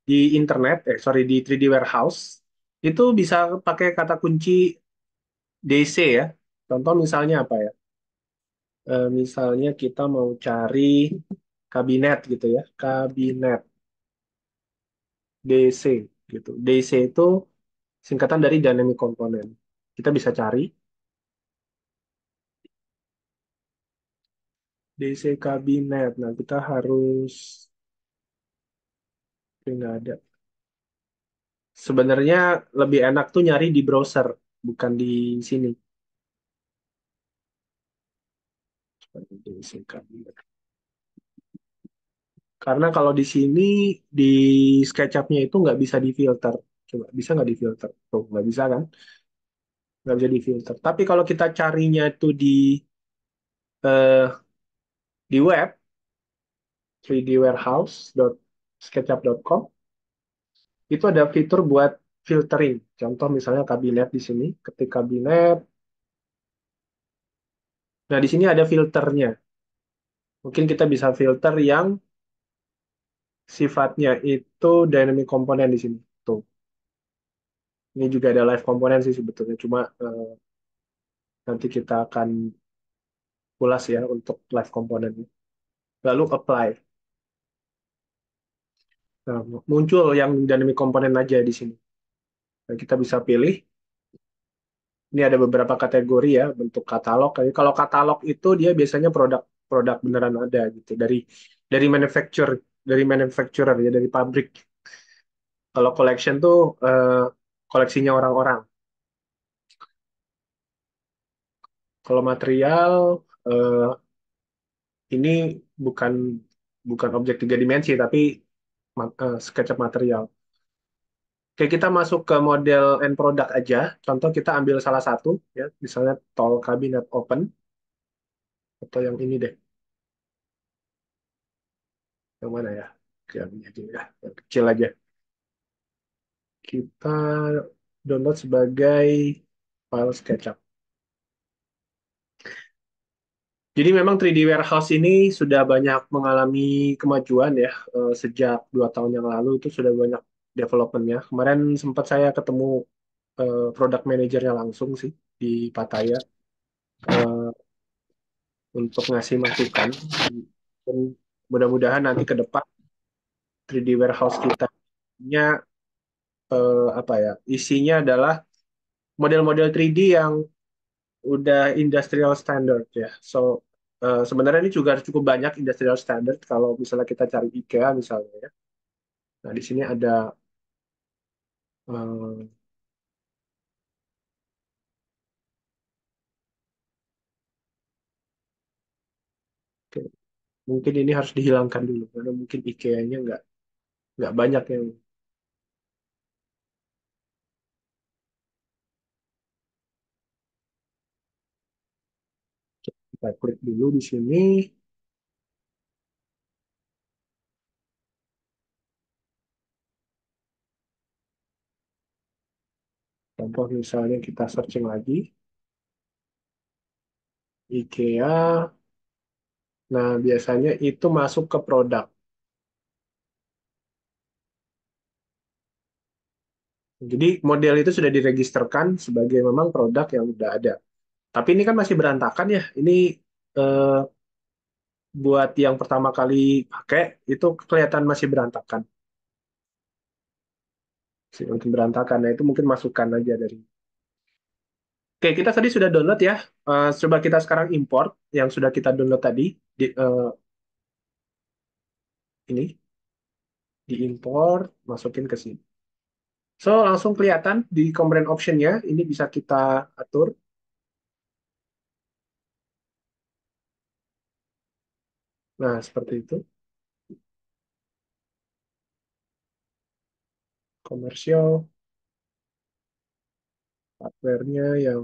di internet, sorry, di 3D Warehouse, itu bisa pakai kata kunci DC ya. Contoh misalnya apa ya? Misalnya kita mau cari kabinet gitu ya, kabinet DC gitu. DC itu singkatan dari dynamic component. Kita bisa cari DC kabinet. Nah, kita harus nggak ada. Sebenarnya lebih enak tuh nyari di browser, bukan di sini. DC kabinet. Karena kalau di sini di SketchUp-nya itu nggak bisa difilter. Coba bisa nggak difilter? Tuh nggak bisa kan? Nggak bisa difilter. Tapi kalau kita carinya itu eh, di web 3dwarehouse.com, SketchUp.com, itu ada fitur buat filtering. Contoh misalnya kabinet di sini, ketik kabinet. Nah, di sini ada filternya. Mungkin kita bisa filter yang sifatnya itu dynamic component di sini. Tuh, ini juga ada live component sih sebetulnya. Cuma nanti kita akan ulas ya untuk live component. Lalu apply. Nah, muncul yang dynamic component aja di sini. Nah, kita bisa pilih. Ini ada beberapa kategori ya, bentuk katalog. Jadi kalau katalog itu dia biasanya produk beneran ada gitu dari manufacturer ya, dari pabrik. Kalau collection tuh koleksinya orang-orang. Kalau material eh, ini bukan bukan objek tiga dimensi tapi SketchUp material. Oke, kita masuk ke model and product aja. Contoh kita ambil salah satu ya, misalnya tall cabinet open atau yang ini deh. Yang mana ya? Oke, yang ini aja ya. Yang kecil aja. Kita download sebagai file SketchUp. Jadi memang 3D Warehouse ini sudah banyak mengalami kemajuan ya. Sejak 2 tahun yang lalu itu sudah banyak developmentnya. Kemarin sempat saya ketemu product manajernya langsung sih di Pattaya eh, untuk ngasih masukan. Dan mudah-mudahan nanti ke depan 3D Warehouse kita punya apa ya? Isinya adalah model-model 3D yang udah industrial standard ya. So sebenarnya ini juga cukup banyak industrial standard kalau misalnya kita cari IKEA misalnya ya. Nah di sini ada eh, oke, mungkin ini harus dihilangkan dulu karena mungkin IKEA-nya nggak banyak yang kita klik dulu di sini. Contoh misalnya kita searching lagi IKEA. Nah biasanya itu masuk ke produk. Jadi model itu sudah diregisterkan sebagai memang produk yang udah ada. Tapi ini kan masih berantakan ya. Ini eh, buat yang pertama kali pakai itu kelihatan masih berantakan. Masih mungkin berantakan. Nah, itu mungkin masukan aja dari. Oke, kita tadi sudah download ya. Coba kita sekarang import yang sudah kita download tadi ini diimport, masukin ke sini. So, langsung kelihatan di component option-nya. Ini bisa kita atur. Nah, seperti itu. Komersial, hardware-nya yang.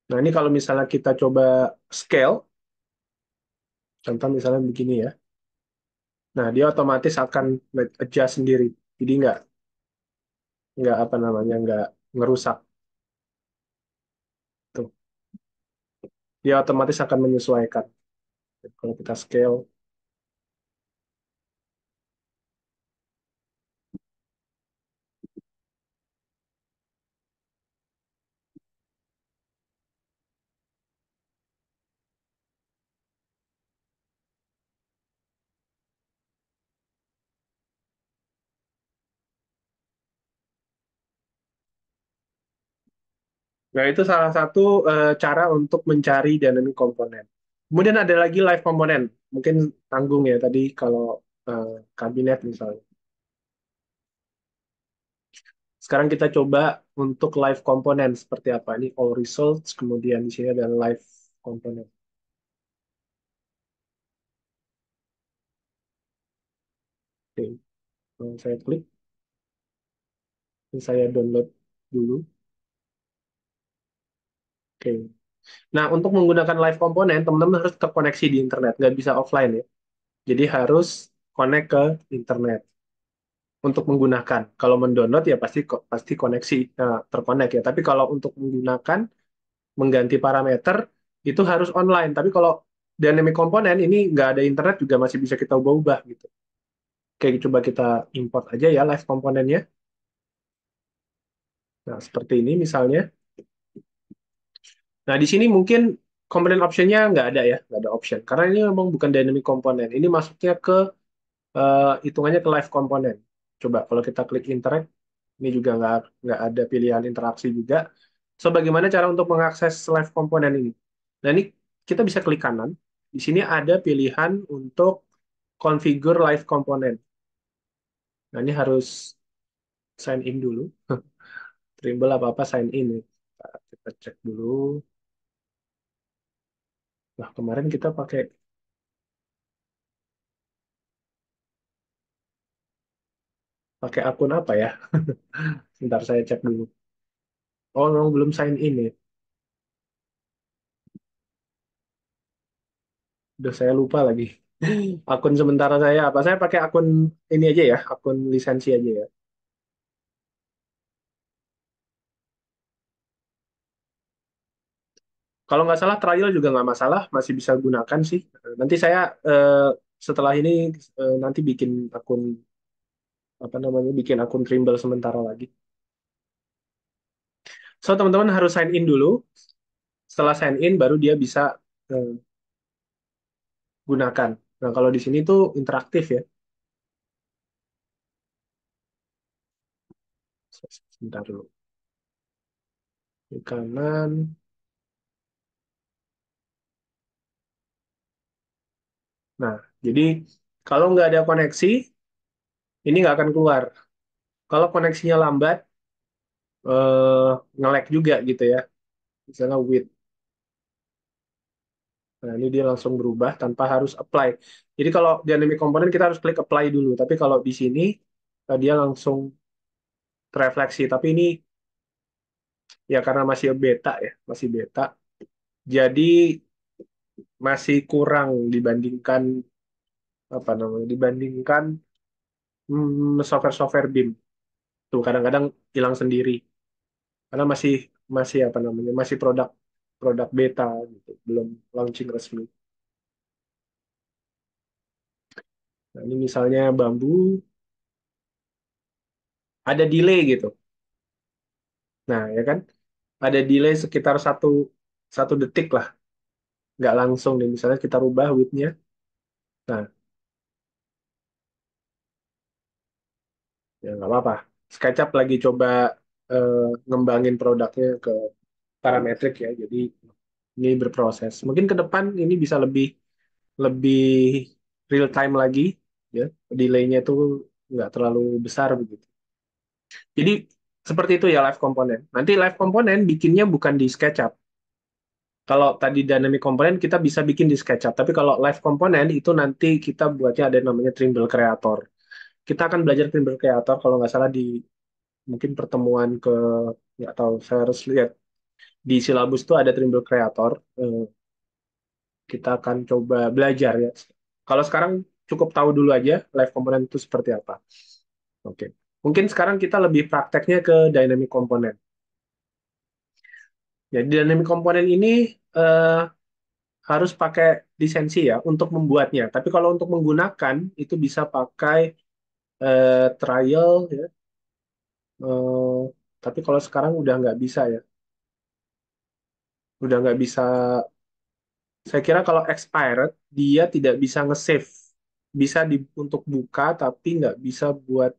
Nah, ini kalau misalnya kita coba scale, contoh misalnya begini ya. Nah, dia otomatis akan adjust sendiri. Jadi nggak apa namanya, nggak ngerusak tuh. Dia otomatis akan menyesuaikan. Kalau kita scale, nah itu salah satu cara untuk mencari dynamic component. Kemudian ada lagi live component. Mungkin tanggung ya tadi kalau eh, kabinet misalnya. Sekarang kita coba untuk live component seperti apa. Ini all results, kemudian di sini ada live component. Oke, saya klik, saya download dulu. Oke. Nah, untuk menggunakan live komponen, teman-teman harus terkoneksi di internet, nggak bisa offline ya. Jadi harus connect ke internet untuk menggunakan. Kalau mendownload ya pasti pasti koneksi terkonek ya. Tapi kalau untuk menggunakan mengganti parameter itu harus online. Tapi kalau dynamic komponen ini nggak ada internet juga masih bisa kita ubah-ubah gitu. Oke, coba kita import aja ya live komponennya. Nah, seperti ini misalnya. Nah, di sini mungkin komponen optionnya nggak ada ya, nggak ada option. Karena ini memang bukan dynamic komponen. Ini masuknya ke hitungannya ke live komponen. Coba kalau kita klik interact, ini juga nggak ada pilihan interaksi juga. So, bagaimana cara untuk mengakses live komponen ini? Nah, ini kita bisa klik kanan. Di sini ada pilihan untuk configure live komponen. Nah, ini harus sign in dulu. Trimble apa-apa sign in ya. Kita cek dulu. Nah, kemarin kita pakai akun apa ya? Bentar saya cek dulu. Oh, memang belum sign in ya. Udah saya lupa lagi. Akun sementara saya apa? Saya pakai akun ini aja ya, akun lisensi aja ya. Kalau nggak salah trial juga nggak masalah, masih bisa gunakan sih. Nanti saya setelah ini nanti bikin akun apa namanya, bikin akun Trimble sementara lagi. So teman-teman harus sign in dulu. Setelah sign in baru dia bisa eh, gunakan. Nah kalau di sini tuh interaktif ya. Sebentar dulu. Di kanan. Nah jadi kalau nggak ada koneksi, ini nggak akan keluar. Kalau koneksinya lambat, eh, nge-lag juga gitu ya. Misalnya with. Nah, ini dia langsung berubah tanpa harus apply. Jadi kalau dynamic component kita harus klik apply dulu. Tapi kalau di sini dia langsung terefleksi. Tapi ini ya karena masih beta ya, masih beta. Jadi masih kurang dibandingkan apa namanya? Dibandingkan software-software BIM. Tuh kadang-kadang hilang sendiri karena masih masih apa namanya? Masih produk produk beta gitu, belum launching resmi. Nah, ini misalnya bambu ada delay gitu. Nah, ya kan? Ada delay sekitar satu detik lah, nggak langsung nih. Misalnya kita rubah width-nya. Nah, ya nggak apa-apa. SketchUp lagi coba eh, ngembangin produknya ke parametrik ya, jadi ini berproses. Mungkin ke depan ini bisa lebih lebih real time lagi, ya. Delay-nya itu nggak terlalu besar begitu. Jadi seperti itu ya live component. Nanti live component bikinnya bukan di SketchUp. Kalau tadi dynamic component kita bisa bikin di SketchUp, tapi kalau live component itu nanti kita buatnya ada yang namanya Trimble Creator. Kita akan belajar Trimble Creator kalau nggak salah di mungkin pertemuan ke nggak tahu, saya harus lihat di silabus itu ada Trimble Creator. Kita akan coba belajar ya. Kalau sekarang cukup tahu dulu aja live component itu seperti apa. Oke. Mungkin sekarang kita lebih prakteknya ke dynamic component. Jadi dynamic component ini eh, harus pakai lisensi ya untuk membuatnya. Tapi kalau untuk menggunakan itu bisa pakai trial ya. Eh, tapi kalau sekarang udah nggak bisa ya. Udah nggak bisa. Saya kira kalau expired dia tidak bisa nge-save. Bisa untuk buka tapi nggak bisa buat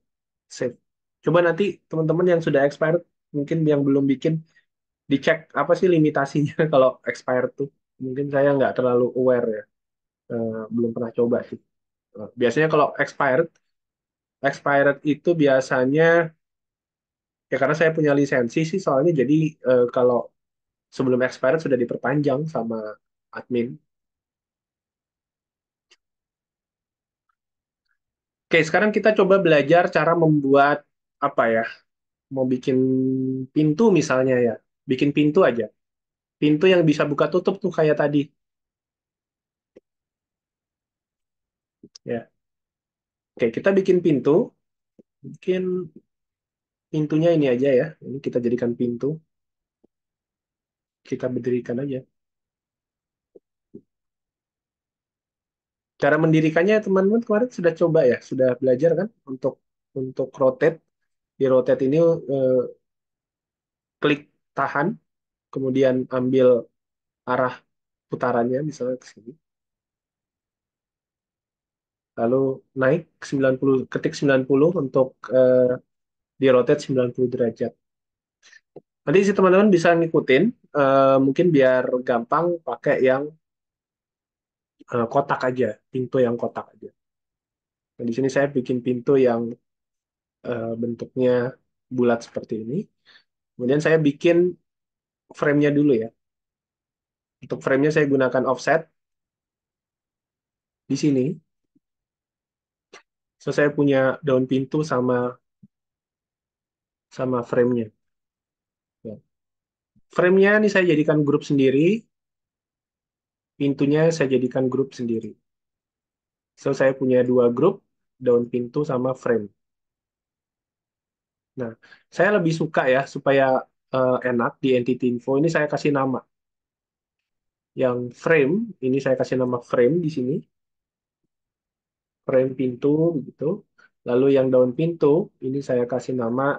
save. Coba nanti teman-teman yang sudah expired mungkin yang belum bikin dicek apa sih limitasinya kalau expired tuh. Mungkin saya nggak terlalu aware ya. Belum pernah coba sih. Biasanya kalau expired itu biasanya ya karena saya punya lisensi sih soalnya jadi kalau sebelum expired sudah diperpanjang sama admin. Oke, sekarang kita coba belajar cara membuat apa ya? Mau bikin pintu misalnya ya. Bikin pintu aja. pintu yang bisa buka tutup tuh kayak tadi. Ya, oke kita bikin pintu, bikin pintunya ini aja ya. Ini kita jadikan pintu, kita berdirikan aja. Cara mendirikannya teman-teman kemarin sudah coba ya, sudah belajar kan untuk rotate. Di rotate ini eh, klik tahan, kemudian ambil arah putarannya misalnya ke sini. Lalu naik 90, ketik 90 untuk di rotate 90 derajat. Nanti si teman-teman bisa ngikutin, mungkin biar gampang pakai yang kotak aja, pintu yang kotak aja. Nah, di sini saya bikin pintu yang bentuknya bulat seperti ini. Kemudian saya bikin frame-nya dulu ya. Untuk frame-nya saya gunakan offset di sini. So, saya punya daun pintu sama sama frame-nya. Ya. Frame-nya ini saya jadikan grup sendiri, pintunya saya jadikan grup sendiri. So, saya punya dua grup, daun pintu sama frame. Nah, saya lebih suka ya, supaya enak di entity info, ini saya kasih nama. Yang frame, ini saya kasih nama frame di sini, frame pintu, gitu. Lalu yang daun pintu, ini saya kasih nama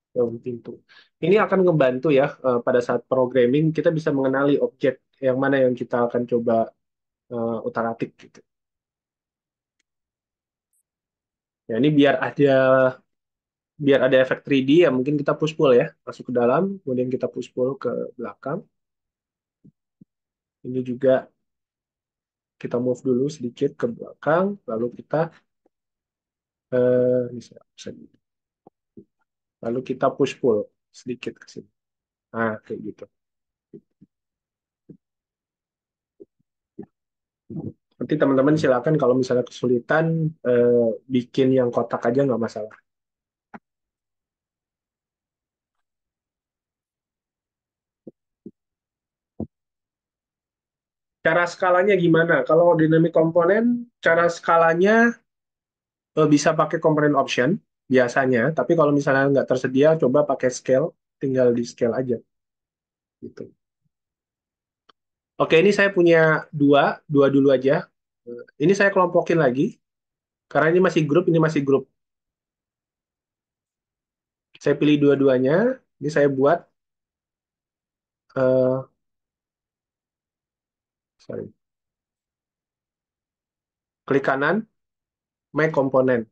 daun pintu. Ini akan ngebantu ya, pada saat programming, kita bisa mengenali objek yang mana yang kita akan coba utak-atik gitu. Ya, ini biar ada efek 3D ya mungkin kita push pull ya, masuk ke dalam, kemudian kita push pull ke belakang. Ini juga kita move dulu sedikit ke belakang, lalu kita ini lalu kita push pull sedikit ke sini. Nah, kayak gitu. Nanti teman-teman silakan kalau misalnya kesulitan bikin yang kotak aja nggak masalah. Cara skalanya gimana? Kalau dynamic komponen, cara skalanya bisa pakai component option biasanya, tapi kalau misalnya nggak tersedia, coba pakai scale, tinggal di scale aja. Gitu. Oke, ini saya punya dua, dua dulu aja. Ini saya kelompokin lagi, karena ini masih grup. Saya pilih dua-duanya, ini saya buat, eh, sorry, klik kanan, make component.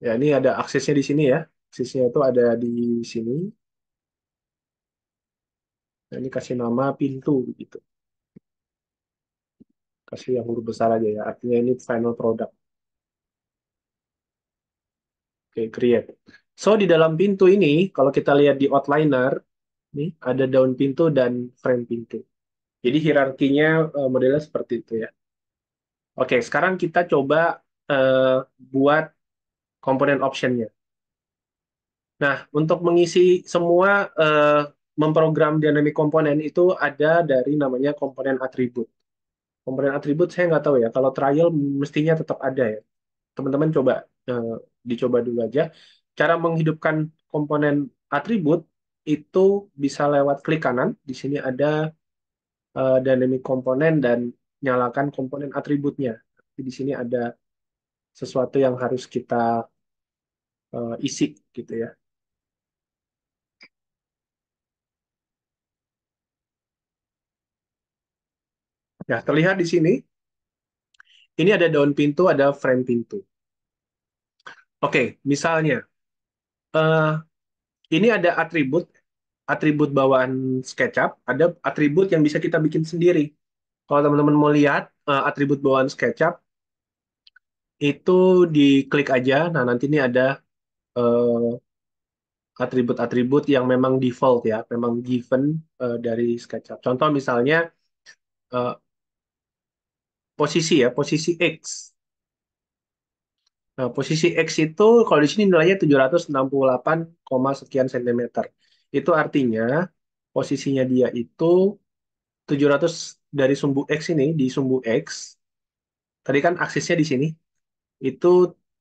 Ya, ini ada aksesnya di sini ya. Aksesnya itu ada di sini. Nah, ini kasih nama pintu gitu. Kasih yang huruf besar aja ya. Artinya ini final product. Oke, create. So, di dalam pintu ini, kalau kita lihat di outliner, nih ada daun pintu dan frame pintu. Jadi hierarkinya modelnya seperti itu ya. Oke, sekarang kita coba eh, buat komponen optionnya. Nah, untuk mengisi semua memprogram dynamic komponen itu ada dari namanya komponen atribut. Komponen atribut saya nggak tahu ya. Kalau trial mestinya tetap ada ya. Teman-teman coba eh, dicoba dulu aja. Cara menghidupkan komponen atribut itu bisa lewat klik kanan. Di sini ada dynamic komponen dan nyalakan komponen atributnya. Di sini ada sesuatu yang harus kita isi gitu ya. Ya, terlihat di sini. Ini ada daun pintu, ada frame pintu. Oke, misalnya eh, ini ada atribut bawaan SketchUp, ada atribut yang bisa kita bikin sendiri. Kalau teman-teman mau lihat atribut bawaan SketchUp, itu diklik aja. Nah, nanti ini ada eh, atribut-atribut yang memang default ya, memang given dari SketchUp. Contoh misalnya eh, posisi ya, posisi X. Nah, posisi X itu kalau di sini nilainya 768, sekian sentimeter. Itu artinya posisinya dia itu 700 dari sumbu X ini, di sumbu X, tadi kan aksisnya di sini, itu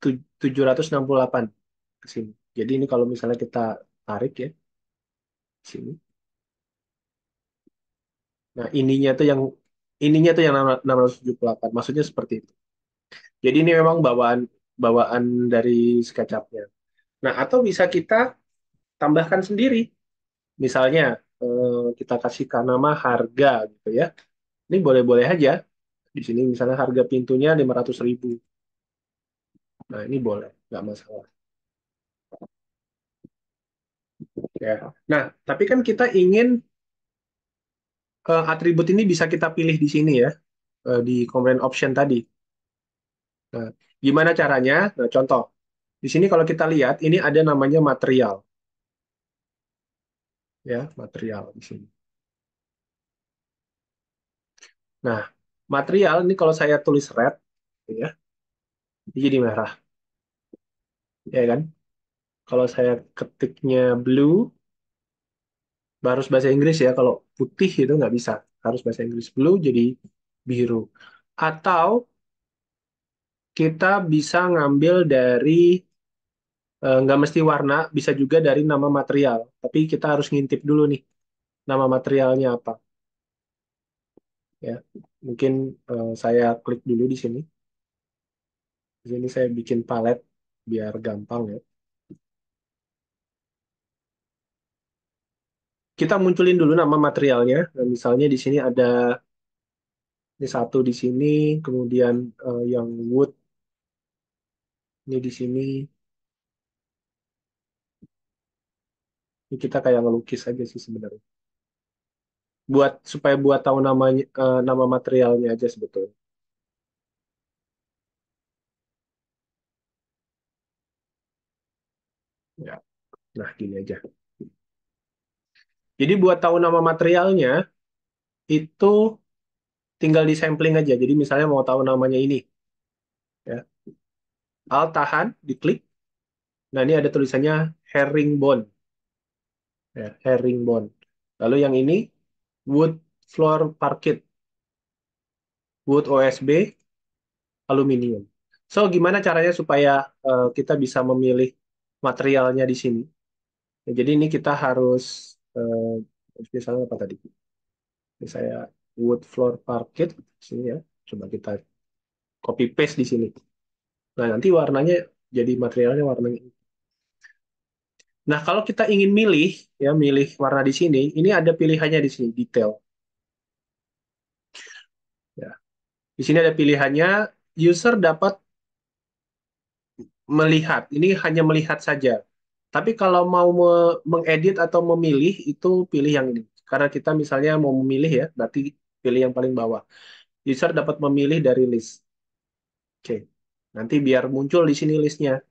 768 ke sini. Jadi ini kalau misalnya kita tarik ya, di sini. Nah, ininya tuh yang 678. Maksudnya seperti itu. Jadi ini memang bawaan bawaan dari SketchUp-nya. Nah, atau bisa kita tambahkan sendiri. Misalnya kita kasihkan nama harga gitu ya. Ini boleh-boleh aja. Di sini misalnya harga pintunya 500.000. Nah, ini boleh, nggak masalah. Ya. Nah, tapi kan kita ingin atribut ini bisa kita pilih di sini ya, di component option tadi. Nah, gimana caranya? Nah, contoh, di sini kalau kita lihat, ini ada namanya material, ya, material di sini. Nah, material ini kalau saya tulis red, ya, ini jadi merah, ya kan? Kalau saya ketiknya blue, harus bahasa Inggris ya. Kalau putih itu nggak bisa, harus bahasa Inggris. Blue jadi biru. Atau kita bisa ngambil dari nggak mesti warna, bisa juga dari nama material. Tapi kita harus ngintip dulu nih, nama materialnya apa. Ya, mungkin saya klik dulu di sini. Di sini saya bikin palet biar gampang ya. Kita munculin dulu nama materialnya. Nah, misalnya di sini ada ini satu di sini, kemudian yang wood ini di sini. Ini kita kayak ngelukis aja sih sebenarnya. Supaya buat tahu namanya nama materialnya aja sebetulnya. Ya, nah gini aja. Jadi buat tahu nama materialnya itu tinggal di sampling aja. Jadi misalnya mau tahu namanya ini, ya, Alt tahan, diklik. Nah ini ada tulisannya herringbone, ya, herringbone. Lalu yang ini wood floor parquet, wood OSB, aluminium. So gimana caranya supaya kita bisa memilih materialnya di sini? Ya, jadi ini kita harus misalnya apa tadi? Ini saya wood floor parquet di sini ya. Coba kita copy paste di sini. Nah, nanti warnanya jadi materialnya warnanya. Nah, kalau kita ingin milih ya milih warna di sini, ini ada pilihannya di sini detail ya. Di sini ada pilihannya user dapat melihat. Ini hanya melihat saja. Tapi kalau mau mengedit atau memilih itu pilih yang ini. Karena kita misalnya mau memilih ya, berarti pilih yang paling bawah. User dapat memilih dari list. Oke. Nanti biar muncul di sini listnya.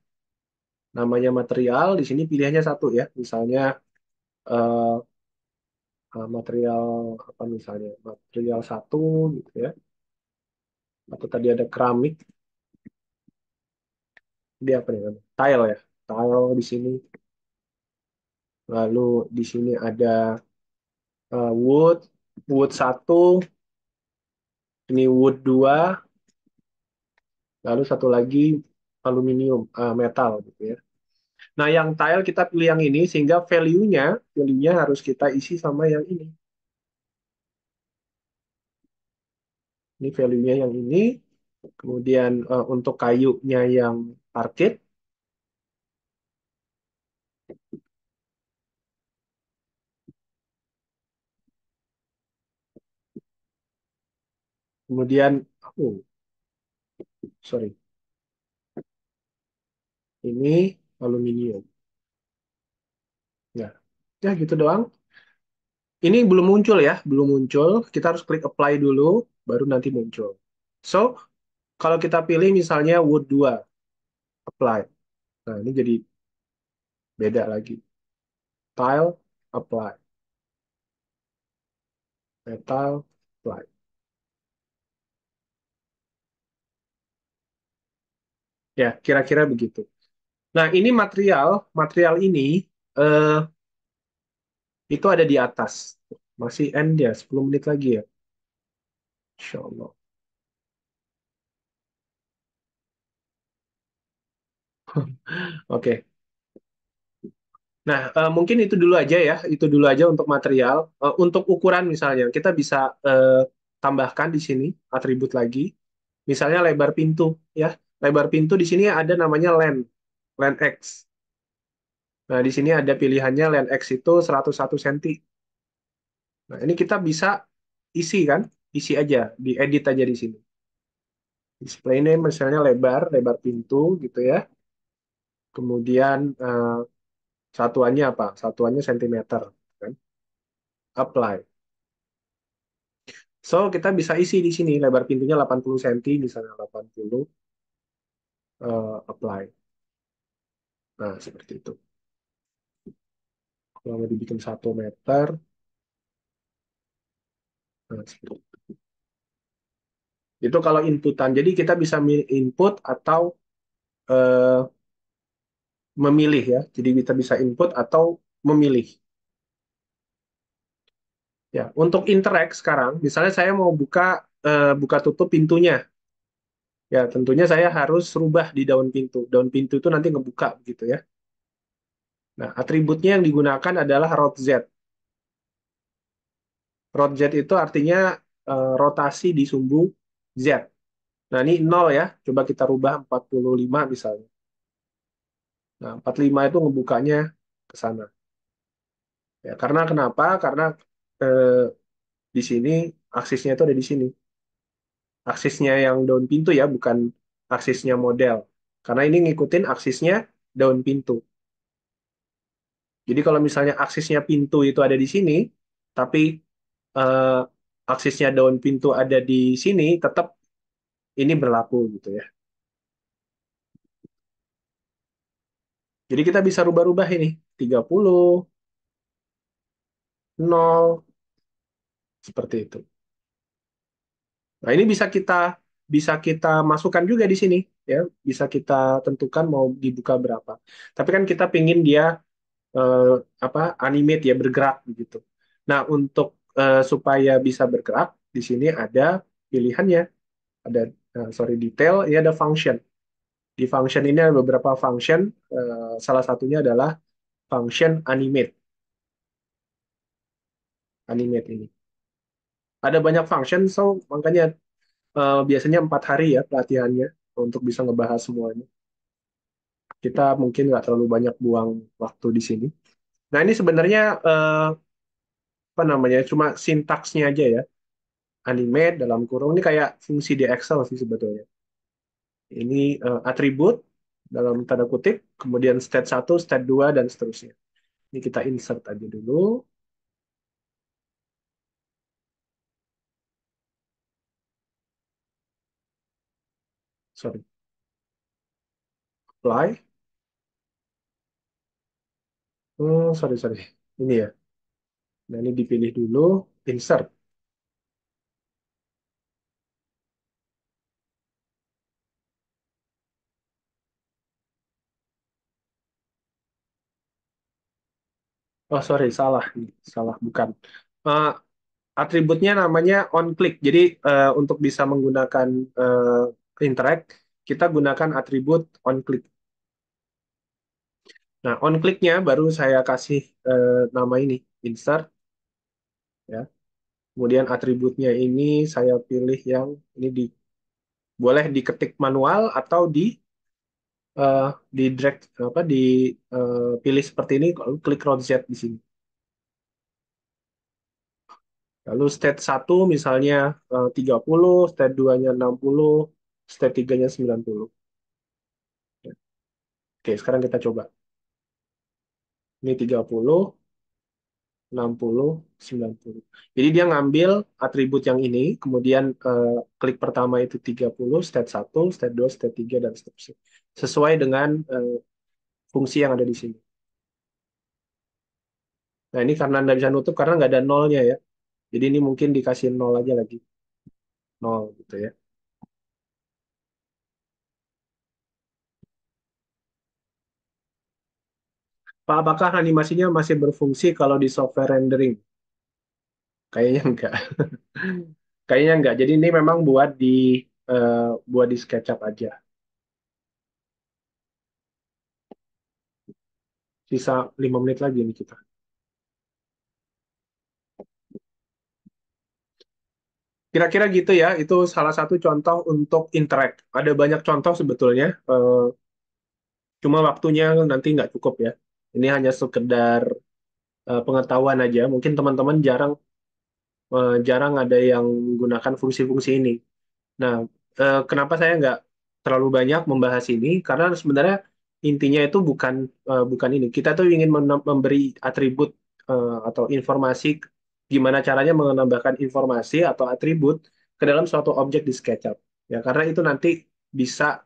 Namanya material, di sini pilihannya satu ya. Misalnya eh, material apa misalnya? Material satu gitu ya. Atau tadi ada keramik, dia apa nih? Tile ya. Tile di sini. Lalu di sini ada wood, wood satu, ini wood dua, lalu satu lagi aluminium, metal gitu ya. Nah, yang tile kita pilih yang ini sehingga value-nya harus kita isi sama yang ini. Ini value-nya yang ini. Kemudian untuk kayunya yang parkit. Kemudian, oh, sorry, ini aluminium. Ya, ya gitu doang. Ini belum muncul ya, belum muncul. Kita harus klik apply dulu, baru nanti muncul. So, kalau kita pilih misalnya wood 2 apply. Nah, ini jadi beda lagi. Tile, apply. Metal, apply. Ya, kira-kira begitu. Nah, ini material ini eh, Itu ada di atas. Masih end ya, 10 menit lagi ya. Insya Allah. Oke. Nah, mungkin itu dulu aja ya. Itu dulu aja untuk material. Untuk ukuran misalnya, kita bisa tambahkan di sini atribut lagi. Misalnya lebar pintu ya. Lebar pintu di sini ada namanya len X. Nah, di sini ada pilihannya len X itu 101 cm. Nah, ini kita bisa isi kan? Isi aja, diedit aja di sini. Display name misalnya lebar pintu gitu ya. Kemudian satuannya apa? Satuannya sentimeter kan? Apply. So, kita bisa isi di sini lebar pintunya 80 cm misalnya 80 apply. Nah, seperti itu. Kalau mau dibikin 1 meter, nah, seperti itu. Itu kalau inputan. Jadi kita bisa input atau eh, memilih ya. Jadi kita bisa input atau memilih. Ya, untuk interact sekarang, misalnya saya mau buka tutup pintunya. Ya, tentunya saya harus rubah di daun pintu. Daun pintu itu nanti ngebuka begitu ya. Nah, atributnya yang digunakan adalah rot Z. Rot Z itu artinya rotasi di sumbu Z. Nah, ini 0 ya. Coba kita rubah 45 misalnya. Nah, 45 itu ngebukanya ke sana. Ya, karena kenapa? Karena eh, di sini aksisnya itu ada di sini. Aksisnya yang daun pintu ya, bukan aksisnya model. Karena ini ngikutin aksisnya daun pintu. Jadi kalau misalnya aksisnya pintu itu ada di sini, tapi eh, aksisnya daun pintu ada di sini, tetap ini berlaku gitu ya. Jadi kita bisa rubah-rubah ini. 30, 0, seperti itu. Nah, ini bisa kita masukkan juga di sini ya. Bisa kita tentukan mau dibuka berapa. Tapi kan kita pingin dia eh, animate ya bergerak begitu. Nah, untuk supaya bisa bergerak di sini ada pilihannya. Ada detail, ini ada function. Di function ini ada beberapa function, salah satunya adalah function animate ini. Ada banyak function, so makanya biasanya 4 hari ya pelatihannya untuk bisa ngebahas semuanya. Kita mungkin nggak terlalu banyak buang waktu di sini. Nah, ini sebenarnya apa namanya? Cuma sintaksnya aja ya. Animate dalam kurung ini kayak fungsi di Excel sih sebetulnya. Ini atribut dalam tanda kutip, kemudian state 1, state 2 dan seterusnya. Ini kita insert aja dulu. Sorry, apply. Oh, sorry. Ini ya. Nah, ini dipilih dulu, insert. Oh, sorry, salah. Salah, bukan. Eh, atributnya namanya on click. Jadi untuk bisa menggunakan interact, kita gunakan atribut on click. Nah, on clicknya baru saya kasih nama ini, insert ya. Kemudian atributnya ini saya pilih yang ini boleh diketik manual atau eh, di drag pilih seperti ini, lalu klik rotate di sini. Lalu state 1 misalnya 30, state 2-nya 60, state 3-nya 90. Oke, sekarang kita coba. Ini 30, 60, 90. Jadi dia ngambil atribut yang ini, kemudian klik pertama itu 30, state 1, state 2, state 3, dan seterusnya. Sesuai dengan fungsi yang ada di sini. Nah, ini karena Anda bisa nutup karena nggak ada nolnya ya. Jadi ini mungkin dikasih nol aja lagi. Nol gitu ya. Pak, apakah animasinya masih berfungsi kalau di software rendering? Kayaknya enggak. Kayaknya enggak. Jadi ini memang eh, buat di SketchUp aja. Sisa 5 menit lagi nih kita. Kira-kira gitu ya. Itu salah satu contoh untuk interact. Ada banyak contoh sebetulnya. Cuma waktunya nanti nggak cukup ya. Ini hanya sekedar pengetahuan aja. Mungkin teman-teman jarang ada yang menggunakan fungsi-fungsi ini. Nah, kenapa saya nggak terlalu banyak membahas ini? Karena sebenarnya intinya itu bukan ini. Kita tuh ingin memberi atribut atau informasi gimana caranya menambahkan informasi atau atribut ke dalam suatu objek di SketchUp. Ya, karena itu nanti bisa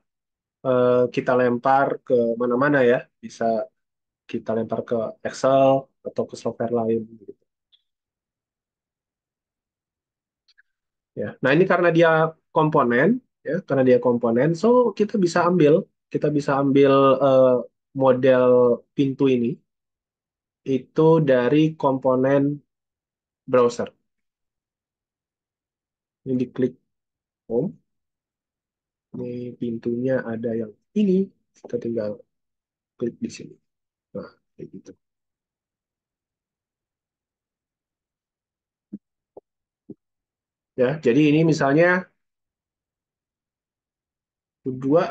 kita lempar ke mana-mana ya. Bisa kita lempar ke Excel atau ke software lain. Gitu. Ya. Nah, ini karena dia komponen, ya, karena dia komponen, so kita bisa ambil eh, model pintu ini itu dari komponen browser. Ini diklik home, ini pintunya ada yang ini, kita tinggal klik di sini. Nah, kayak gitu. Ya, jadi ini misalnya dua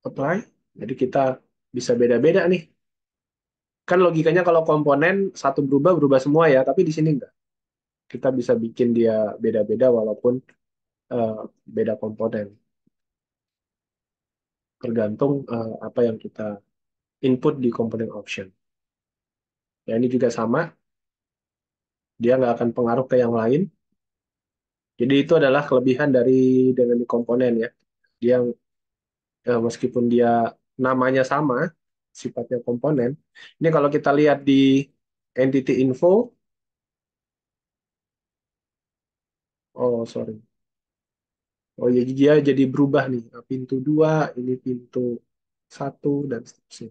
apply, jadi kita bisa beda-beda nih. Kan logikanya kalau komponen satu berubah berubah semua ya, tapi di sini enggak. Kita bisa bikin dia beda-beda walaupun eh, beda komponen tergantung apa yang kita input di komponen option. Ya ini juga sama, dia nggak akan pengaruh ke yang lain. Jadi itu adalah kelebihan dari dynamic komponen ya. Dia meskipun dia namanya sama, sifatnya komponen. Ini kalau kita lihat di entity info, oh sorry, oh ya dia jadi berubah nih. Pintu dua, ini pintu satu dan seterusnya.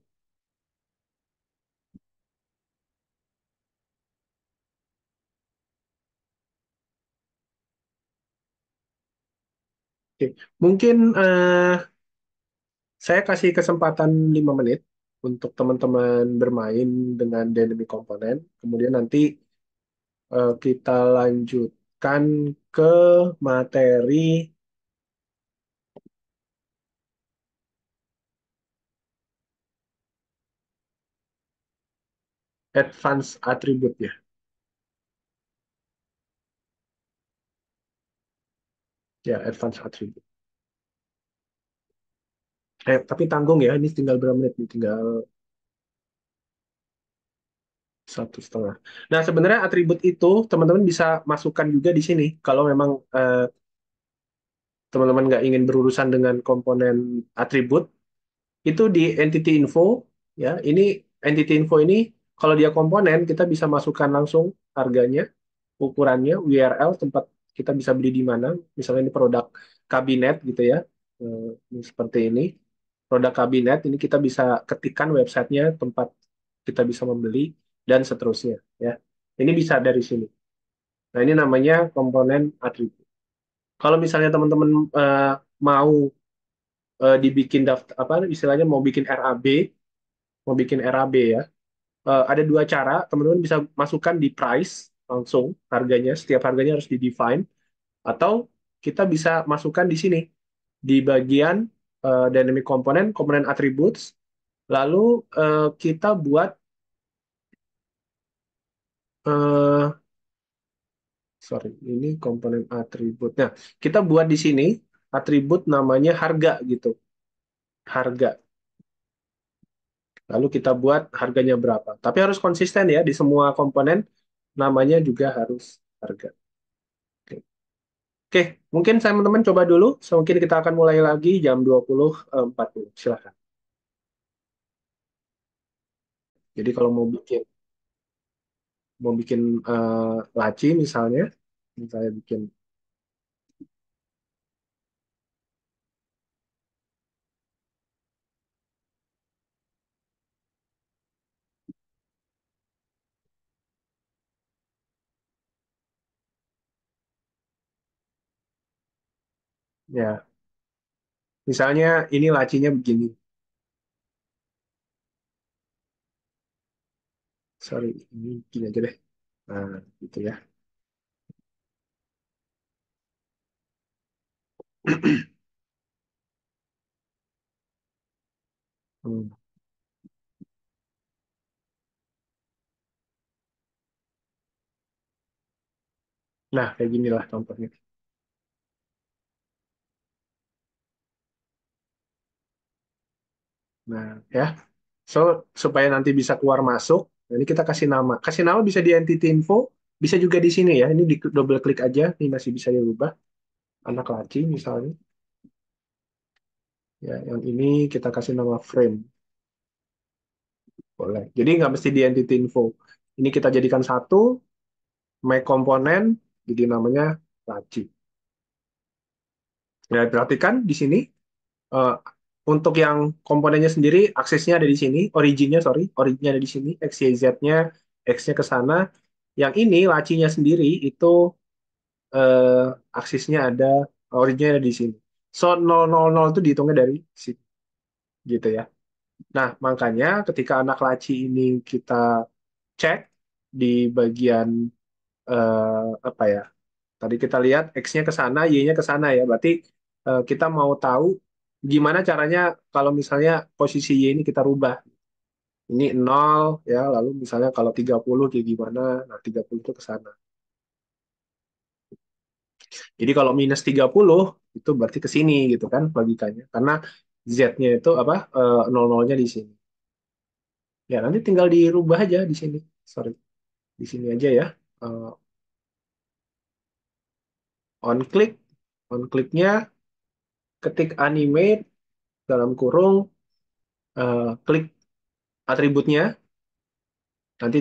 Oke, mungkin saya kasih kesempatan 5 menit untuk teman-teman bermain dengan dynamic component. Kemudian nanti kita lanjutkan ke materi advanced attribute ya. Ya, advanced attribute. Tapi tanggung ya, ini tinggal berapa menit nih? Tinggal 1,5. Nah, sebenarnya atribut itu teman-teman bisa masukkan juga di sini. Kalau memang teman-teman nggak ingin berurusan dengan komponen atribut, itu di entity info ya ini entity info ini kalau dia komponen kita bisa masukkan langsung harganya, ukurannya, URL tempat kita bisa beli di mana, misalnya ini produk kabinet gitu ya. Ini seperti ini produk kabinet, ini kita bisa ketikkan websitenya, tempat kita bisa membeli dan seterusnya ya. Ini bisa dari sini. Nah, ini namanya komponen atribut. Kalau misalnya teman-teman mau dibikin daftar apa istilahnya mau bikin RAB, ya. Ada dua cara, teman-teman bisa masukkan di price langsung harganya, setiap harganya harus di-define, atau kita bisa masukkan di sini di bagian dynamic component, komponen attributes, lalu kita buat eh, sorry, ini komponen atribut. Nah, kita buat di sini atribut namanya harga gitu, harga. Lalu kita buat harganya berapa. Tapi harus konsisten ya di semua komponen, namanya juga harus harga. Oke. Oke, mungkin saya teman-teman coba dulu. Mungkin kita akan mulai lagi jam 20.40. Silakan. Jadi kalau mau bikin laci misalnya, saya bikin Ya, misalnya ini lacinya begini. Sorry, ini gini aja deh. Nah, gitu ya. Hmm. Nah, kayak gini lah contohnya. Nah, ya. So, supaya nanti bisa keluar masuk, nah ini kita kasih nama. Kasih nama bisa di entity info, bisa juga di sini ya. Ini di double klik aja, ini masih bisa dirubah. Anak laci misalnya. Ya, yang ini kita kasih nama frame. Boleh. Jadi nggak mesti di entity info. Ini kita jadikan satu, make komponen, jadi namanya laci. Ya, perhatikan di sini, eh, untuk yang komponennya sendiri, aksesnya ada di sini, originnya, sorry, originnya ada di sini, X, Y, Z-nya, X-nya ke sana. Yang ini, lacinya sendiri, itu eh, aksesnya ada, originnya ada di sini. So, 000 itu dihitungnya dari sini, gitu ya. Nah, makanya ketika anak laci ini kita cek di bagian apa ya? Tadi kita lihat X-nya ke sana, Y-nya ke sana ya. Berarti kita mau tahu gimana caranya kalau misalnya posisi Y ini kita rubah. Ini 0 ya, lalu misalnya kalau 30 kayak gimana? Nah, 30 itu ke sana. Jadi kalau minus 30 itu berarti ke sini gitu kan logikanya. Karena Z-nya itu apa? 00-nya di sini. Ya, nanti tinggal dirubah aja di sini. Sorry, di sini aja ya. Eh, on click, on clicknya ketik animate dalam kurung, klik atributnya, nanti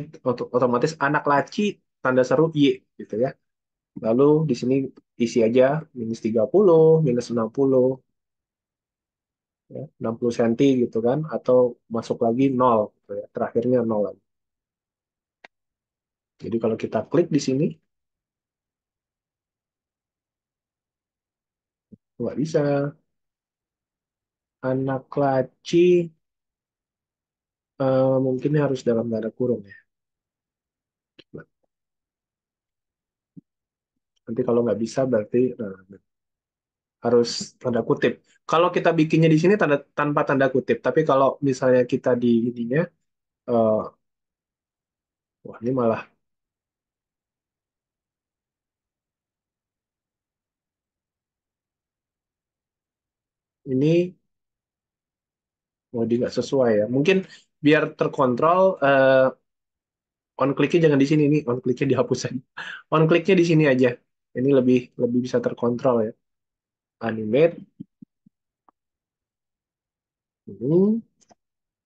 otomatis anak laci tanda seru Y gitu ya. Lalu di sini isi aja minus 30, minus 60, ya, 60 cm gitu kan, atau masuk lagi 0 gitu ya. Terakhirnya 0 lagi. Jadi kalau kita klik di sini, nggak bisa. Anak laci mungkin harus dalam tanda kurung ya. Nanti kalau nggak bisa berarti harus tanda kutip. Kalau kita bikinnya di sini tanpa tanda kutip, tapi kalau misalnya kita di ininya, eh, wah ini malah ini mau di nggak sesuai ya. Mungkin biar terkontrol, on clicknya jangan di sini nih, on clicknya dihapus aja. On clicknya di sini aja. Ini lebih lebih bisa terkontrol ya. Animate ini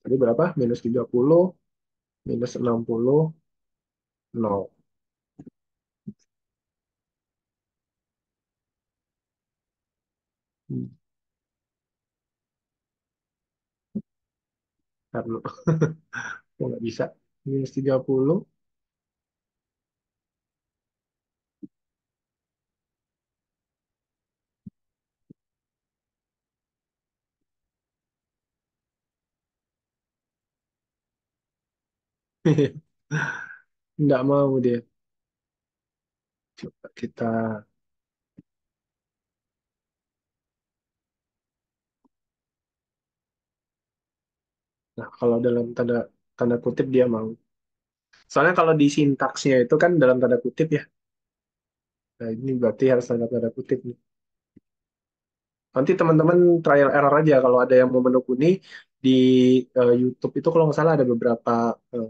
tadi berapa? Minus 30, minus 60, 0. Hmm, Karena oh, nggak bisa. Minus 30. Nggak mau dia. Coba kita. Nah, kalau dalam tanda tanda kutip dia mau. Soalnya kalau di sintaksnya itu kan dalam tanda kutip ya. Nah, ini berarti harus tanda tanda kutip nih. Nanti teman-teman trial error aja kalau ada yang mau menekuni di YouTube itu kalau nggak salah ada beberapa eh,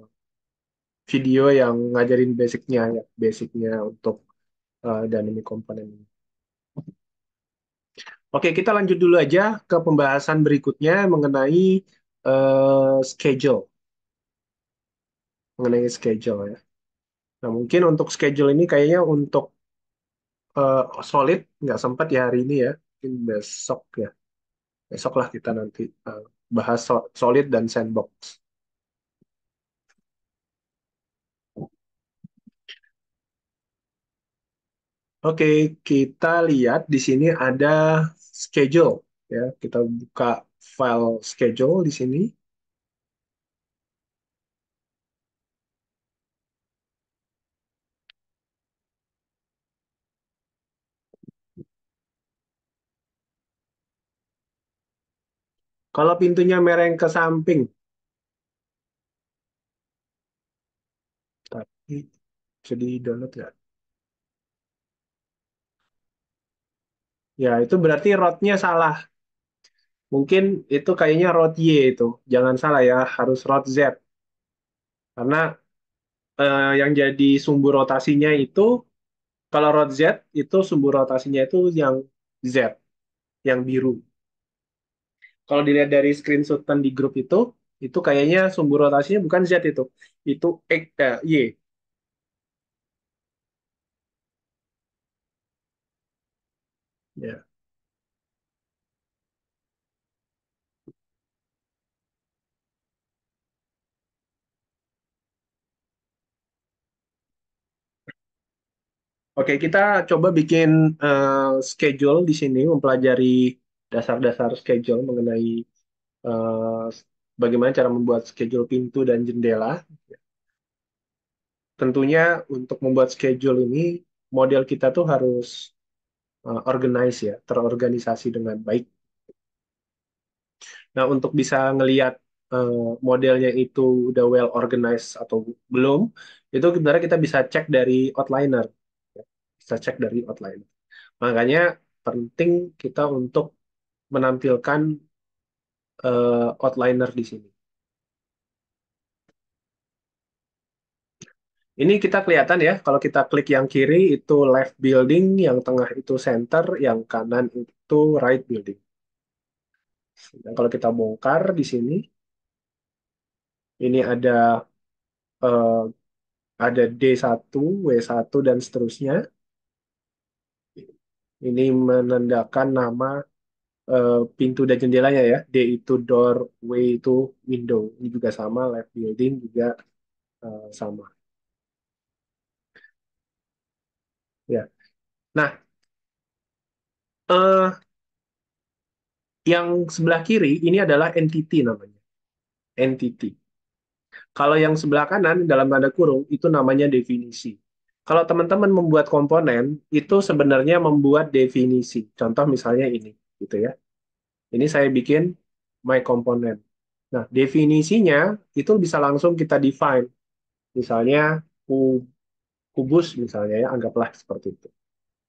video yang ngajarin basicnya ya, basicnya untuk dynamic component ini. Oke, kita lanjut dulu aja ke pembahasan berikutnya mengenai schedule, mengenai schedule ya. Nah, mungkin untuk schedule ini kayaknya untuk solid nggak sempat ya hari ini ya, mungkin besok ya. Besok lah kita nanti bahas solid dan sandbox. Oke, kita lihat di sini ada schedule ya. Kita buka file schedule di sini. Kalau pintunya mereng ke samping, tapi bisa di-download ya. Ya, itu berarti route-nya salah. Mungkin itu kayaknya route Y itu. Jangan salah ya, harus route Z. Karena yang jadi sumbu rotasinya itu, kalau route Z, itu sumbu rotasinya itu yang Z, yang biru. Kalau dilihat dari screenshotan di grup itu kayaknya sumbu rotasinya bukan Z itu. Itu X, Y. Ya. Oke, kita coba bikin schedule di sini, mempelajari dasar-dasar schedule mengenai eh, bagaimana cara membuat schedule pintu dan jendela. Tentunya untuk membuat schedule ini, model kita tuh harus organize ya, terorganisasi dengan baik. Nah, untuk bisa ngelihat modelnya itu udah well organized atau belum, itu sebenarnya kita bisa cek dari outliner. Ya. Bisa cek dari outliner. Makanya penting kita untuk menampilkan outliner di sini. Ini kita kelihatan ya, kalau kita klik yang kiri itu left building, yang tengah itu center, yang kanan itu right building. Dan kalau kita bongkar di sini, ini eh, ada D1, W1 dan seterusnya. Ini menandakan nama pintu dan jendelanya ya. D itu door, W itu window. Ini juga sama, left building juga sama. Ya. Nah, eh, yang sebelah kiri ini adalah entity namanya. Entity. Kalau yang sebelah kanan dalam tanda kurung itu namanya definisi. Kalau teman-teman membuat komponen itu sebenarnya membuat definisi. Contoh misalnya ini, gitu ya. Ini saya bikin my component. Nah, definisinya itu bisa langsung kita define. Misalnya kubus misalnya ya, anggaplah seperti itu.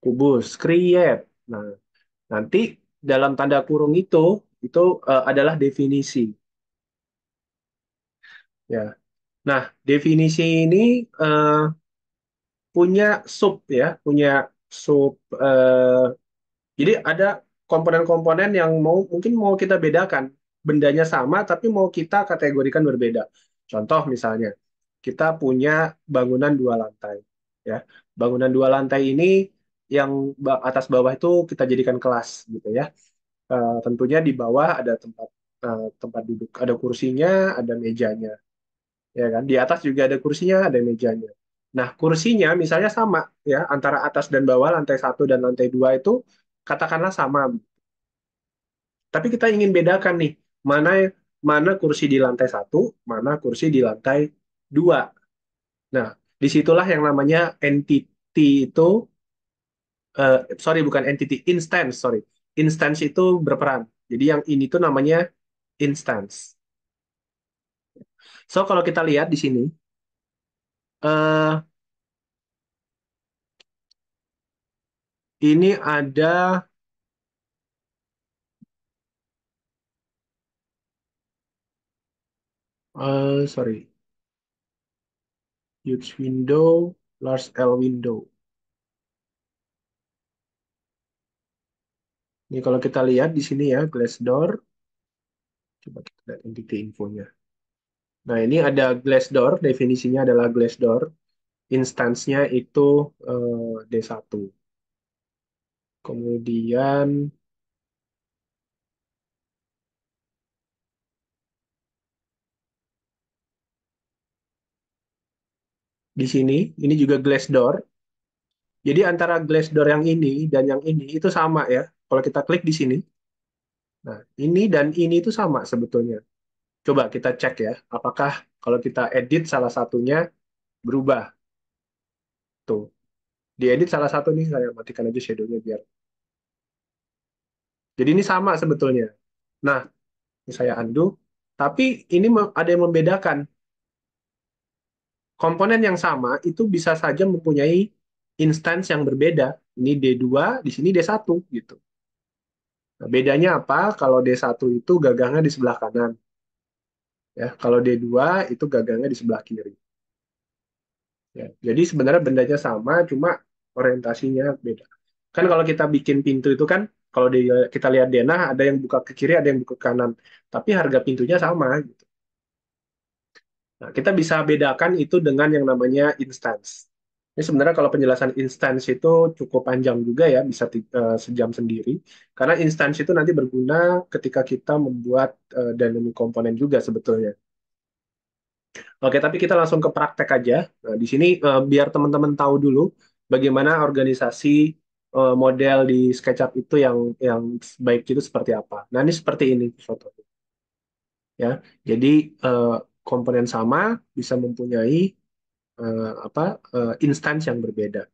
Kubus create. Nah, nanti dalam tanda kurung itu adalah definisi ya. Nah, definisi ini eh, punya sub ya, punya sub. Jadi ada komponen-komponen yang mungkin mau kita bedakan, bendanya sama tapi mau kita kategorikan berbeda. Contoh misalnya, kita punya bangunan dua lantai, ya. Bangunan dua lantai ini yang atas bawah itu kita jadikan kelas, gitu ya. Tentunya di bawah ada tempat duduk, ada kursinya, ada mejanya, ya kan. Di atas juga ada kursinya, ada mejanya. Nah, kursinya misalnya sama ya antara atas dan bawah lantai satu dan lantai dua itu katakanlah sama. Tapi kita ingin bedakan nih mana mana kursi di lantai satu, mana kursi di lantai dua. Nah, disitulah yang namanya entity itu, sorry bukan entity, instance, sorry. Instance itu berperan. Jadi yang ini tuh namanya instance. So kalau kita lihat di sini, eh, ini ada sorry, huge window, large L window. Ini kalau kita lihat di sini ya, glass door. Coba kita lihat entity infonya. Nah, ini ada glass door, definisinya adalah glass door. Instansnya itu D1. Kemudian di sini, ini juga glass door. Jadi antara Glassdoor yang ini dan yang ini itu sama ya. Kalau kita klik di sini, nah ini dan ini itu sama sebetulnya. Coba kita cek ya, apakah kalau kita edit salah satunya berubah. Tuh, diedit salah satu nih, saya matikan aja shadownya biar. Jadi ini sama sebetulnya. Nah, ini saya undo, tapi ini ada yang membedakan. Komponen yang sama itu bisa saja mempunyai instance yang berbeda. Ini D2, di sini D1 gitu. Nah, bedanya apa? Kalau D1 itu gagangnya di sebelah kanan, ya. Kalau D2 itu gagangnya di sebelah kiri. Ya. Jadi sebenarnya bendanya sama, cuma orientasinya beda. Kan kalau kita bikin pintu itu kan, kalau kita lihat denah, ada yang buka ke kiri, ada yang buka ke kanan. Tapi harga pintunya sama, gitu. Nah, kita bisa bedakan itu dengan yang namanya instance. Ini sebenarnya kalau penjelasan instance itu cukup panjang juga ya, bisa sejam sendiri. Karena instance itu nanti berguna ketika kita membuat dynamic component juga sebetulnya. Oke, tapi kita langsung ke praktek aja. Nah, di sini biar teman-teman tahu dulu bagaimana organisasi model di SketchUp itu yang baik itu seperti apa. Nah, ini seperti ini fotonya, ya. Jadi eh, komponen sama bisa mempunyai apa instance yang berbeda.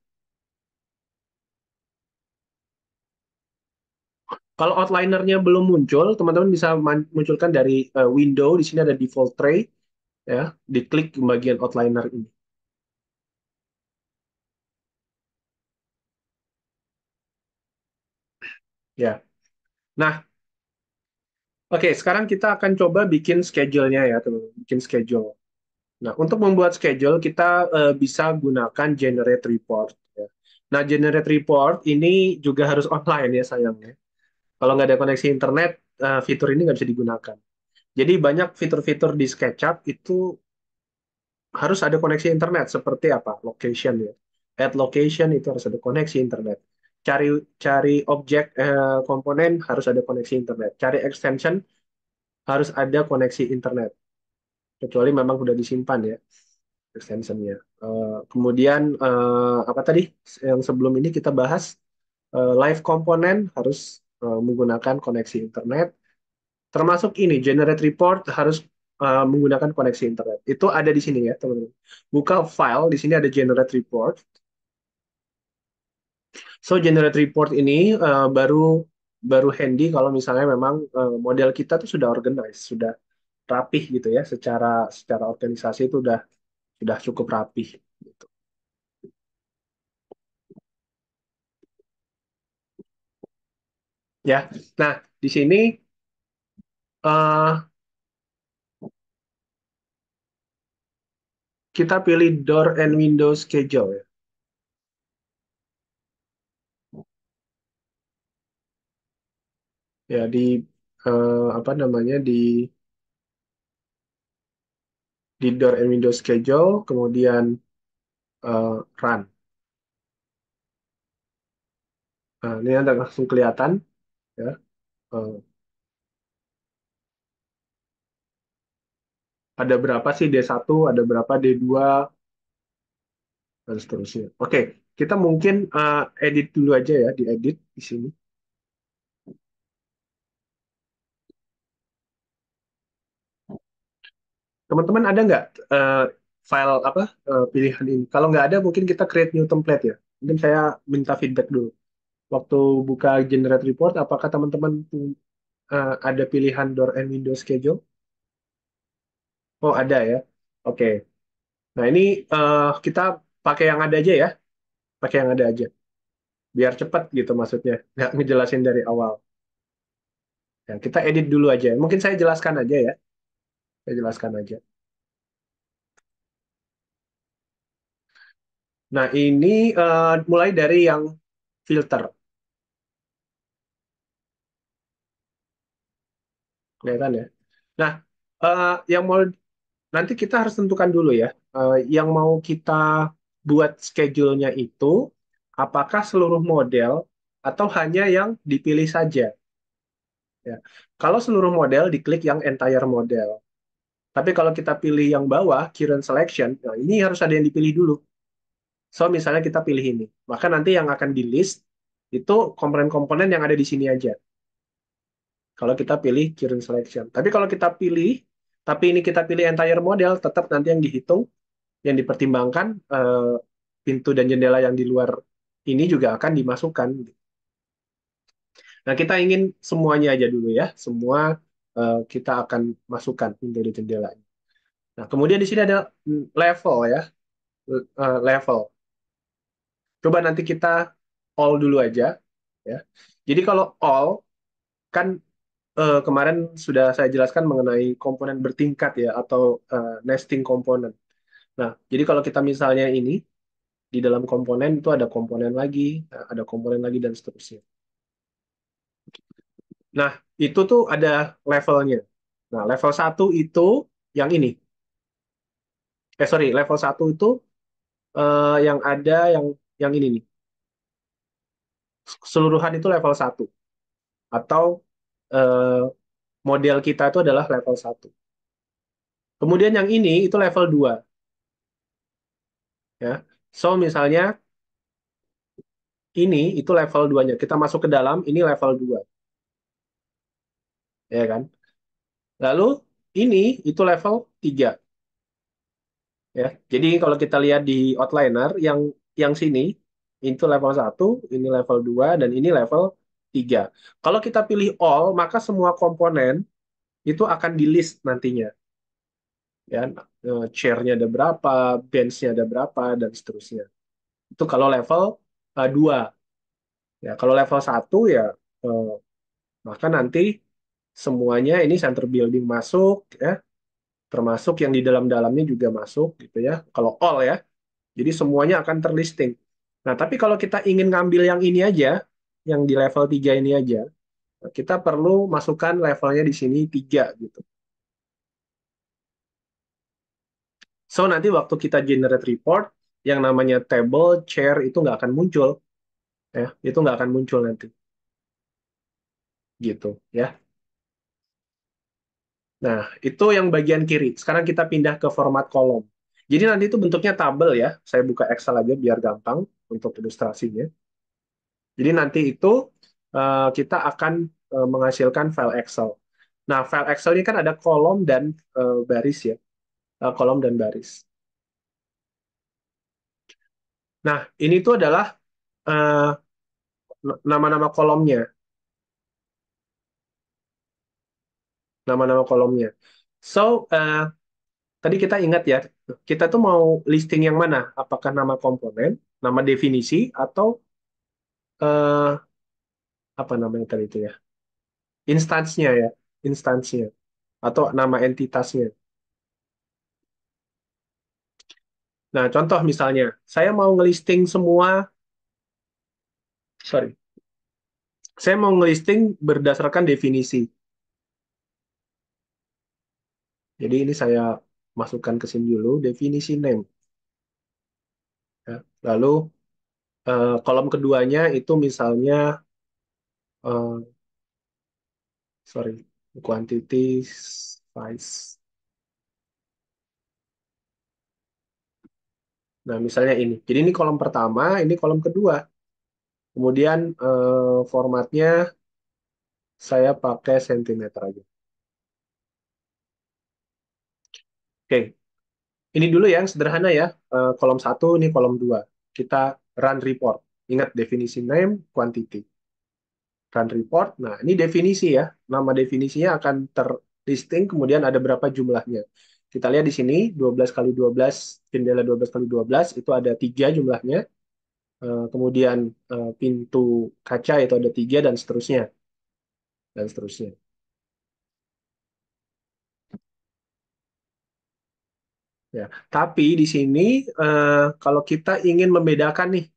Kalau outlinernya belum muncul, teman-teman bisa munculkan dari window. Di sini ada default tray, ya. Diklik di bagian outliner ini, ya. Nah, oke, sekarang kita akan coba bikin schedule-nya ya, teman-teman. Bikin schedule. Nah, untuk membuat schedule, kita bisa gunakan generate report, ya. Nah, generate report ini juga harus online ya sayangnya. Kalau nggak ada koneksi internet, fitur ini nggak bisa digunakan. Jadi banyak fitur-fitur di SketchUp itu harus ada koneksi internet. Seperti apa? Location ya. Add location itu harus ada koneksi internet. Cari cari objek komponen harus ada koneksi internet. Cari extension harus ada koneksi internet. Kecuali memang sudah disimpan ya extensionnya. Kemudian apa tadi yang sebelum ini kita bahas live komponen harus menggunakan koneksi internet. Termasuk ini generate report harus menggunakan koneksi internet. Itu ada di sini ya teman-teman. Buka file di sini ada generate report. So generate report ini baru baru handy kalau misalnya memang model kita tuh sudah organized, sudah rapih gitu ya, secara secara organisasi itu sudah cukup rapih gitu. Ya. Nah, di sini eh, kita pilih door and window schedule ya. Ya di apa namanya di door and window schedule, kemudian run. Nah, ini ada langsung kelihatan ya. Eh, ada berapa sih D1, ada berapa D2 dan seterusnya. Oke, kita mungkin edit dulu aja ya, diedit di sini. Teman-teman ada nggak eh, file apa pilihan ini? Kalau nggak ada, mungkin kita create new template ya. Mungkin saya minta feedback dulu. Waktu buka generate report, apakah teman-teman ada pilihan door and window schedule? Oh, ada ya. Oke. Nah, ini kita pakai yang ada aja ya. Pakai yang ada aja. Biar cepat gitu maksudnya. Nggak ngejelasin dari awal. Ya, kita edit dulu aja. Mungkin saya jelaskan aja ya. Saya jelaskan aja. Nah, ini mulai dari yang filter. Kelihatan ya. Nah, yang mau nanti kita harus tentukan dulu ya. Yang mau kita buat schedule-nya itu apakah seluruh model atau hanya yang dipilih saja. Ya. Kalau seluruh model diklik yang entire model. Tapi kalau kita pilih yang bawah, current selection, nah ini harus ada yang dipilih dulu. So, misalnya kita pilih ini, maka nanti yang akan di list itu komponen-komponen yang ada di sini aja. Kalau kita pilih current selection. Tapi kalau kita pilih, tapi ini kita pilih entire model, tetap nanti yang dihitung, yang dipertimbangkan pintu dan jendela yang di luar ini juga akan dimasukkan. Nah, kita ingin semuanya aja dulu ya, semua kita akan masukkan pintu dan jendela. Nah, kemudian di sini ada level ya, level. Coba nanti kita all dulu aja ya. Jadi kalau all kan kemarin sudah saya jelaskan mengenai komponen bertingkat ya atau nesting komponen. Nah, jadi kalau kita misalnya ini di dalam komponen itu ada komponen lagi, ada komponen lagi dan seterusnya. Nah, itu tuh ada levelnya. Nah, level satu itu yang ini. Sorry, level satu itu yang ada yang ini nih. Keseluruhan itu level satu atau eh, model kita itu adalah level satu. Kemudian yang ini itu level 2 ya. So misalnya ini itu level 2-nya. Kita masuk ke dalam ini level 2 ya kan. Lalu ini itu level 3 ya. Jadi kalau kita lihat di outliner yang sini itu level satu, ini level 2 dan ini level 3. Kalau kita pilih all, maka semua komponen itu akan di list nantinya ya. Chair-nya ada berapa, bench-nya ada berapa dan seterusnya. Itu kalau level 2. Ya, kalau level satu ya eh, maka nanti semuanya ini center building masuk ya, termasuk yang di dalam-dalamnya juga masuk gitu ya. Kalau all ya. Jadi semuanya akan terlisting. Nah, tapi kalau kita ingin ngambil yang ini aja, yang di level 3 ini aja, kita perlu masukkan levelnya di sini 3 gitu. So, nanti waktu kita generate report, yang namanya table, chair itu nggak akan muncul. Ya, itu nggak akan muncul nanti. Gitu ya. Nah, itu yang bagian kiri. Sekarang kita pindah ke format kolom. Jadi nanti itu bentuknya tabel ya. Saya buka Excel aja biar gampang untuk ilustrasinya. Jadi nanti itu kita akan menghasilkan file Excel. Nah, file Excel ini kan ada kolom dan baris ya. Kolom dan baris. Nah, ini tuh adalah eh, nama-nama kolomnya. Nama-nama kolomnya. So, tadi kita ingat ya, kita tuh mau listing yang mana? Apakah nama komponen, nama definisi, atau eh, apa namanya tadi itu ya? Instansnya ya, instansnya. Atau nama entitasnya. Nah, contoh misalnya, saya mau ngelisting semua, sorry, saya mau ngelisting berdasarkan definisi. Jadi ini saya masukkan ke sini dulu, definisi name. Ya. Lalu kolom keduanya itu misalnya, eh, sorry, quantity, size. Nah, misalnya ini. Jadi ini kolom pertama, ini kolom kedua. Kemudian formatnya saya pakai sentimeter aja. Oke, ini dulu yang sederhana ya. Kolom satu, ini kolom dua. Kita run report. Ingat definisi name, quantity. Run report. Nah, ini definisi ya. Nama definisinya akan terlisting, kemudian ada berapa jumlahnya. Kita lihat di sini, 12 kali 12, jendela 12 kali 12, itu ada 3 jumlahnya. Kemudian pintu kaca itu ada 3, dan seterusnya. Dan seterusnya. Ya. Tapi di sini, kalau kita ingin membedakan nih,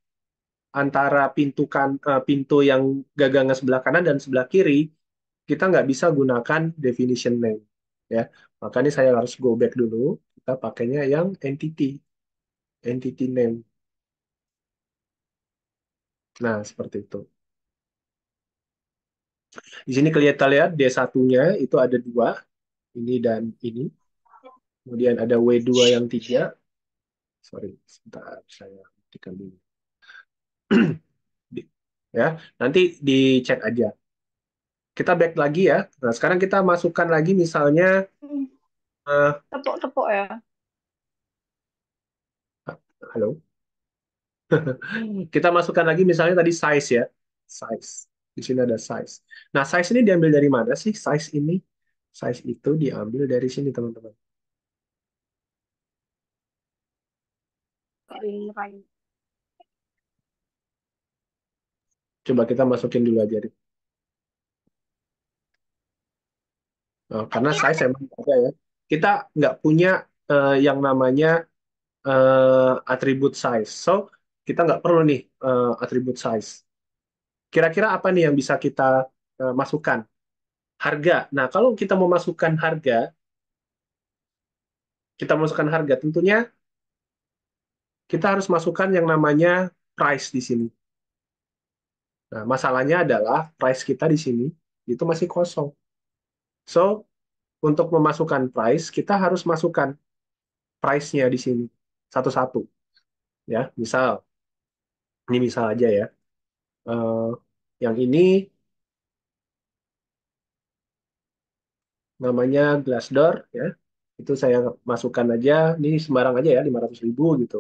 antara pintu yang gagangan sebelah kanan dan sebelah kiri, kita nggak bisa gunakan definition name. Ya, makanya saya harus go back dulu. Kita pakainya yang entity name. Nah, seperti itu. Di sini kelihatan lihat D1-nya itu ada dua, ini dan ini. Kemudian ada W2 yang tiga. Sorry, sebentar saya. Ketikkan dulu. Di- Ya, nanti dicek aja. Kita back lagi ya. Nah, sekarang kita masukkan lagi misalnya Hmm, eh, tepuk-tepuk ya. halo. Kita masukkan lagi misalnya tadi size ya. Size. Di sini ada size. Nah, size ini diambil dari mana sih? Size ini, size itu diambil dari sini, teman-teman. Ring. Coba kita masukin dulu aja deh. Karena size emang ada ya. Kita nggak punya yang namanya atribut size. So, kita nggak perlu nih atribut size. Kira-kira apa nih yang bisa kita masukkan? Harga. Nah, kalau kita mau masukkan harga, tentunya kita harus masukkan yang namanya price di sini. Nah, masalahnya adalah price kita di sini itu masih kosong. So, untuk memasukkan price, kita harus masukkan price-nya di sini satu-satu. Ya, ini misal aja ya. Eh, yang ini namanya Glassdoor ya. Itu saya masukkan aja, ini sembarang aja ya, 500.000 gitu.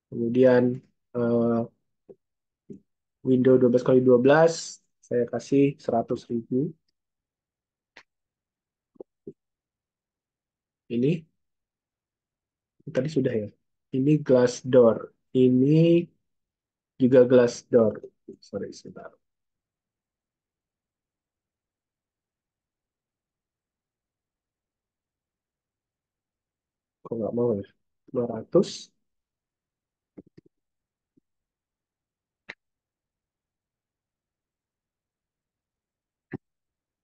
Kemudian eh, window 12 kali 12 saya kasih 100.000. Ini tadi sudah ya. Ini Glassdoor. Ini juga Glassdoor. Sorry, sebentar. Kok nggak mau ya? 200.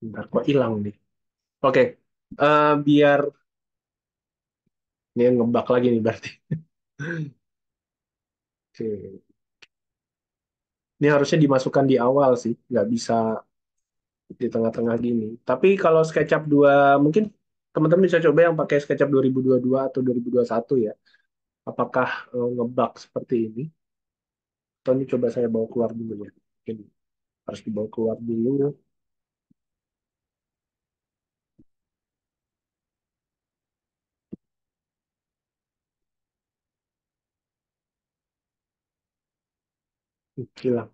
Bentar, kok hilang nih. Oke, biar ini ngebak lagi nih berarti. Oke. Ini harusnya dimasukkan di awal sih, nggak bisa di tengah-tengah gini. Tapi kalau SketchUp 2, mungkin teman-teman bisa coba yang pakai SketchUp 2022 atau 2021 ya. Apakah ngebug seperti ini? Atau ini coba saya bawa keluar dulu ya. Mungkin harus dibawa keluar dulu. Hilang.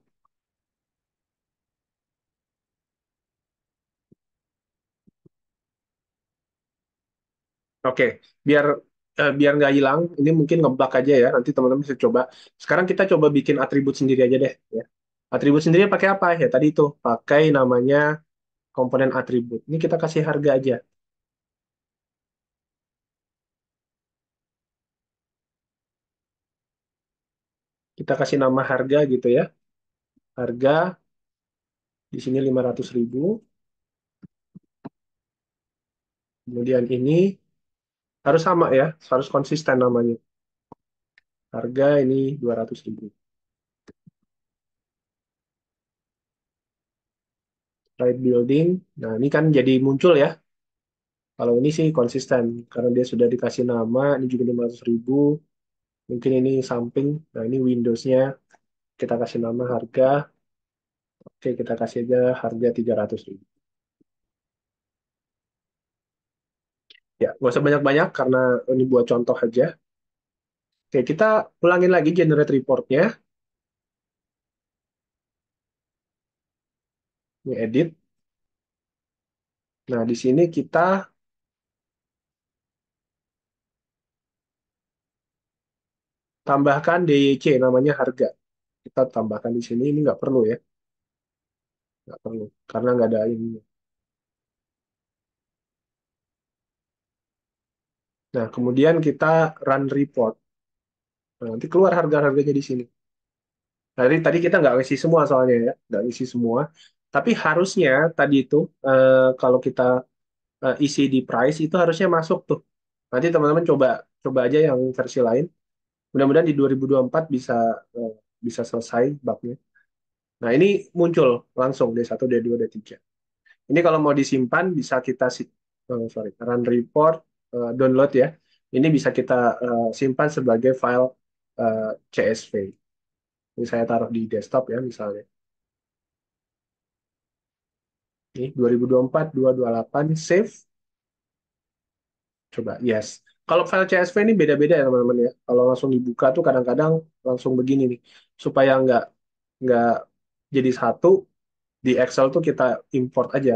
Oke, biar biar nggak hilang, ini mungkin ngebug aja ya. Nanti teman-teman bisa coba. Sekarang kita coba bikin atribut sendiri aja deh. Ya. Atribut sendiri pakai apa ya? Tadi itu pakai namanya komponen atribut. Ini kita kasih harga aja. Kita kasih nama harga gitu ya. Harga di sini 500.000. Kemudian ini harus sama ya, harus konsisten namanya. Harga ini 200.000. Right building. Nah, ini kan jadi muncul ya. Kalau ini sih konsisten karena dia sudah dikasih nama, ini juga 500.000. Mungkin ini samping. Nah, ini Windows-nya. Kita kasih nama harga. Oke, kita kasih aja harga 300.000. Ya, nggak usah banyak-banyak karena ini buat contoh aja. Oke, kita ulangin lagi generate report-nya. Ini edit. Nah, di sini kita tambahkan DYC, namanya harga. Kita tambahkan di sini, ini nggak perlu ya. Nggak perlu, karena nggak ada ini. Nah, kemudian kita run report. Nah, nanti keluar harga-harganya di sini. Nah, tadi kita nggak ngisi semua soalnya ya, nggak ngisi semua. Tapi harusnya tadi itu kalau kita isi di price itu harusnya masuk tuh. Nanti teman-teman coba coba aja yang versi lain. Mudah-mudahan di 2024 bisa eh, bisa selesai bugnya. Nah, ini muncul langsung D1, D2, D3. Ini kalau mau disimpan bisa kita sorry, run report, download ya. Ini bisa kita simpan sebagai file CSV. Ini saya taruh di desktop ya misalnya. Ini 2024, 228, save. Coba, yes. Kalau file CSV ini beda-beda ya teman-teman ya. Kalau langsung dibuka tuh kadang-kadang langsung begini nih. Supaya nggak jadi satu, di Excel tuh kita import aja.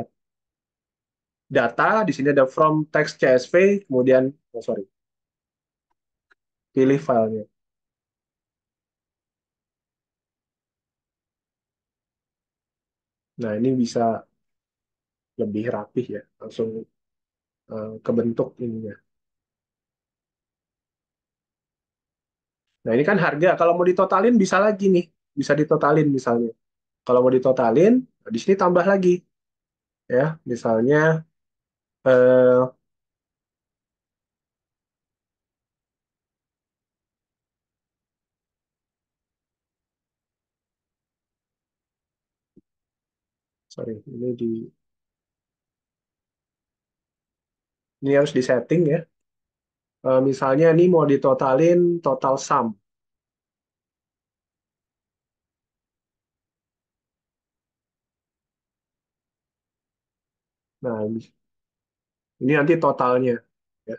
Data, di sini ada from text CSV, kemudian, oh sorry, pilih filenya. Nah, ini bisa lebih rapih ya. Langsung kebentuk ininya. Nah, ini kan harga. Kalau mau ditotalin bisa lagi nih. Bisa ditotalin misalnya. Kalau mau ditotalin, di sini tambah lagi. Ya, misalnya, eh, sorry, ini harus disetting ya. Misalnya ini mau ditotalin total sum. Nah, ini nanti totalnya. Ya,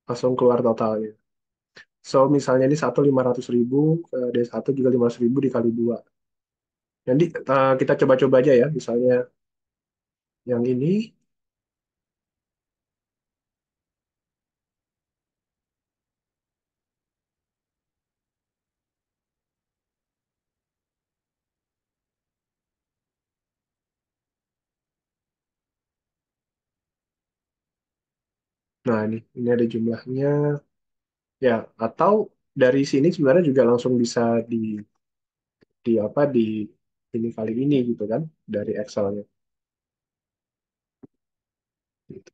langsung keluar totalnya. So, misalnya ini satu 500.000, D1 juga 500.000 dikali dua. Nanti kita coba-coba aja ya. Misalnya yang ini. Nah, ini ada jumlahnya. Ya, atau dari sini sebenarnya juga langsung bisa di apa ini kali ini gitu kan dari Excelnya. Gitu.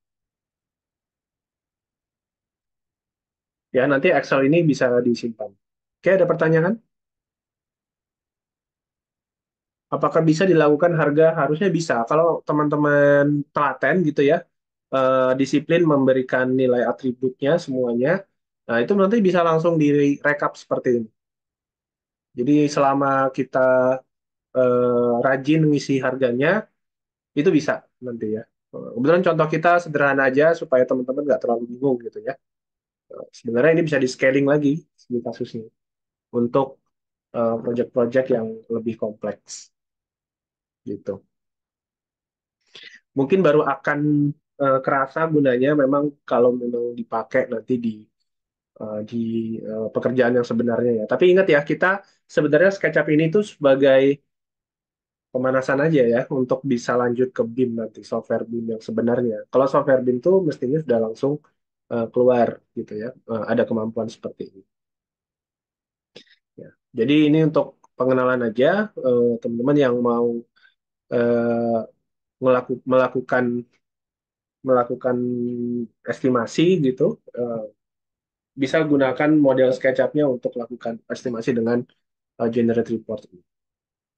Ya, nanti Excel ini bisa disimpan. Oke, ada pertanyaan? Apakah bisa dilakukan harga? Harusnya bisa. Kalau teman-teman telaten gitu ya, disiplin memberikan nilai atributnya semuanya, nah itu nanti bisa langsung direkap seperti ini. Jadi selama kita rajin ngisi harganya, itu bisa nanti ya. Kebetulan contoh kita sederhana aja supaya teman-teman nggak terlalu bingung gitu ya. Sebenarnya ini bisa di scaling lagi di kasusnya untuk project-project yang lebih kompleks gitu. Mungkin baru akan kerasa gunanya memang kalau memang dipakai nanti di pekerjaan yang sebenarnya ya. Tapi ingat ya, kita sebenarnya SketchUp ini tuh sebagai pemanasan aja ya untuk bisa lanjut ke BIM nanti, software BIM yang sebenarnya. Kalau software BIM tuh mestinya sudah langsung keluar gitu ya. Ada kemampuan seperti ini. Ya. Jadi ini untuk pengenalan aja teman-teman yang mau eh, melakukan melakukan estimasi gitu, bisa gunakan model SketchUp-nya untuk lakukan estimasi dengan generate report ini.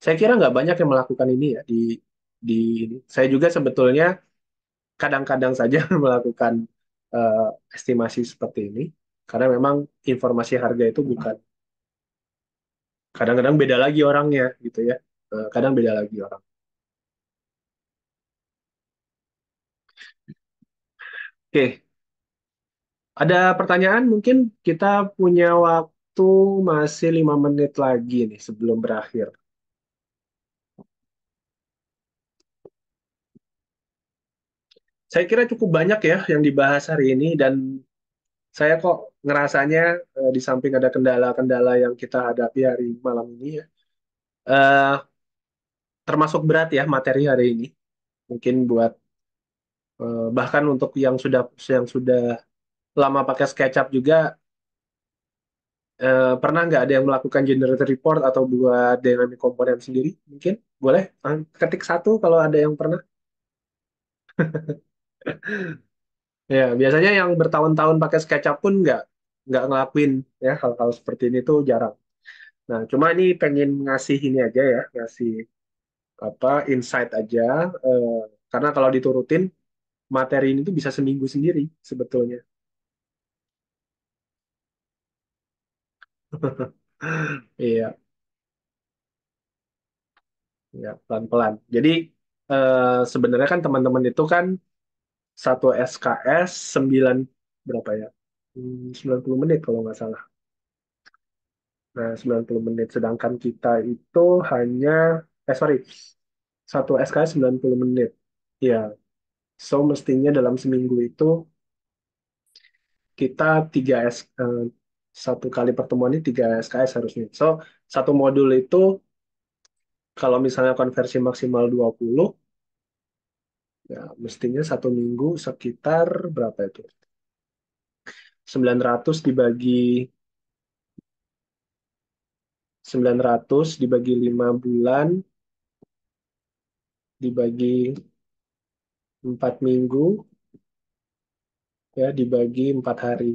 Saya kira nggak banyak yang melakukan ini ya di ini. Saya juga sebetulnya kadang-kadang saja melakukan eh, estimasi seperti ini karena memang informasi harga itu bukan kadang-kadang beda lagi orangnya gitu ya. Kadang beda lagi orang. Oke, ada pertanyaan mungkin kita punya waktu masih 5 menit lagi nih sebelum berakhir. Saya kira cukup banyak ya yang dibahas hari ini dan saya kok ngerasanya di samping ada kendala-kendala yang kita hadapi hari malam ini ya, eh, termasuk berat ya materi hari ini. Mungkin buat bahkan untuk yang sudah lama pakai SketchUp juga pernah nggak ada yang melakukan generator report atau buat dynamic komponen sendiri? Mungkin boleh ketik satu kalau ada yang pernah. Ya, biasanya yang bertahun-tahun pakai SketchUp pun nggak ngelakuin ya hal-hal seperti ini tuh jarang. Nah, cuma ini pengen ngasih ini aja ya, ngasih apa insight aja eh, karena kalau diturutin materi ini tuh bisa seminggu sendiri sebetulnya. Iya, ya pelan-pelan. Jadi sebenarnya kan teman-teman itu kan satu SKS 9 berapa ya? 90 menit kalau nggak salah. Nah, 90 menit. Sedangkan kita itu hanya, sorry, satu SKS 90 menit. Ya, so mestinya dalam seminggu itu kita satu kali pertemuan ini 3 SKS harusnya. So, satu modul itu kalau misalnya konversi maksimal 20, ya mestinya satu minggu sekitar berapa itu? 900 dibagi 5 bulan, dibagi 4 minggu, ya dibagi 4 hari.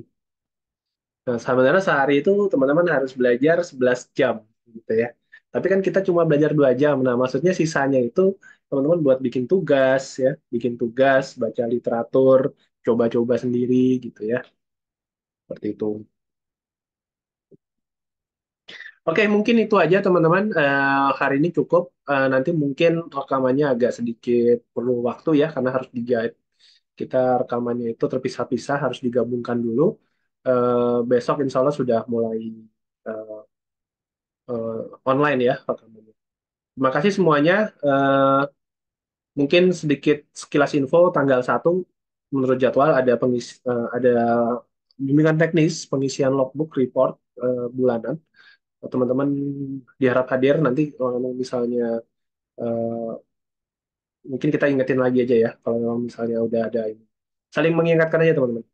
Nah, sebenarnya sehari itu teman-teman harus belajar 11 jam gitu ya. Tapi kan kita cuma belajar 2 jam. Nah, maksudnya sisanya itu teman-teman buat bikin tugas ya, bikin tugas, baca literatur, coba-coba sendiri gitu ya. Seperti itu. Oke, mungkin itu aja teman-teman. Hari ini cukup. Nanti mungkin rekamannya agak sedikit perlu waktu ya, karena harus dijahit. Kita rekamannya itu terpisah-pisah, harus digabungkan dulu. Besok insya Allah sudah mulai eh, online ya rekamannya. Terima kasih semuanya. Mungkin sedikit sekilas info tanggal 1 menurut jadwal ada bimbingan teknis pengisian logbook report bulanan. Teman-teman diharap hadir nanti kalau misalnya eh, mungkin kita ingetin lagi aja ya kalau misalnya udah ada ini. Saling mengingatkan aja teman-teman.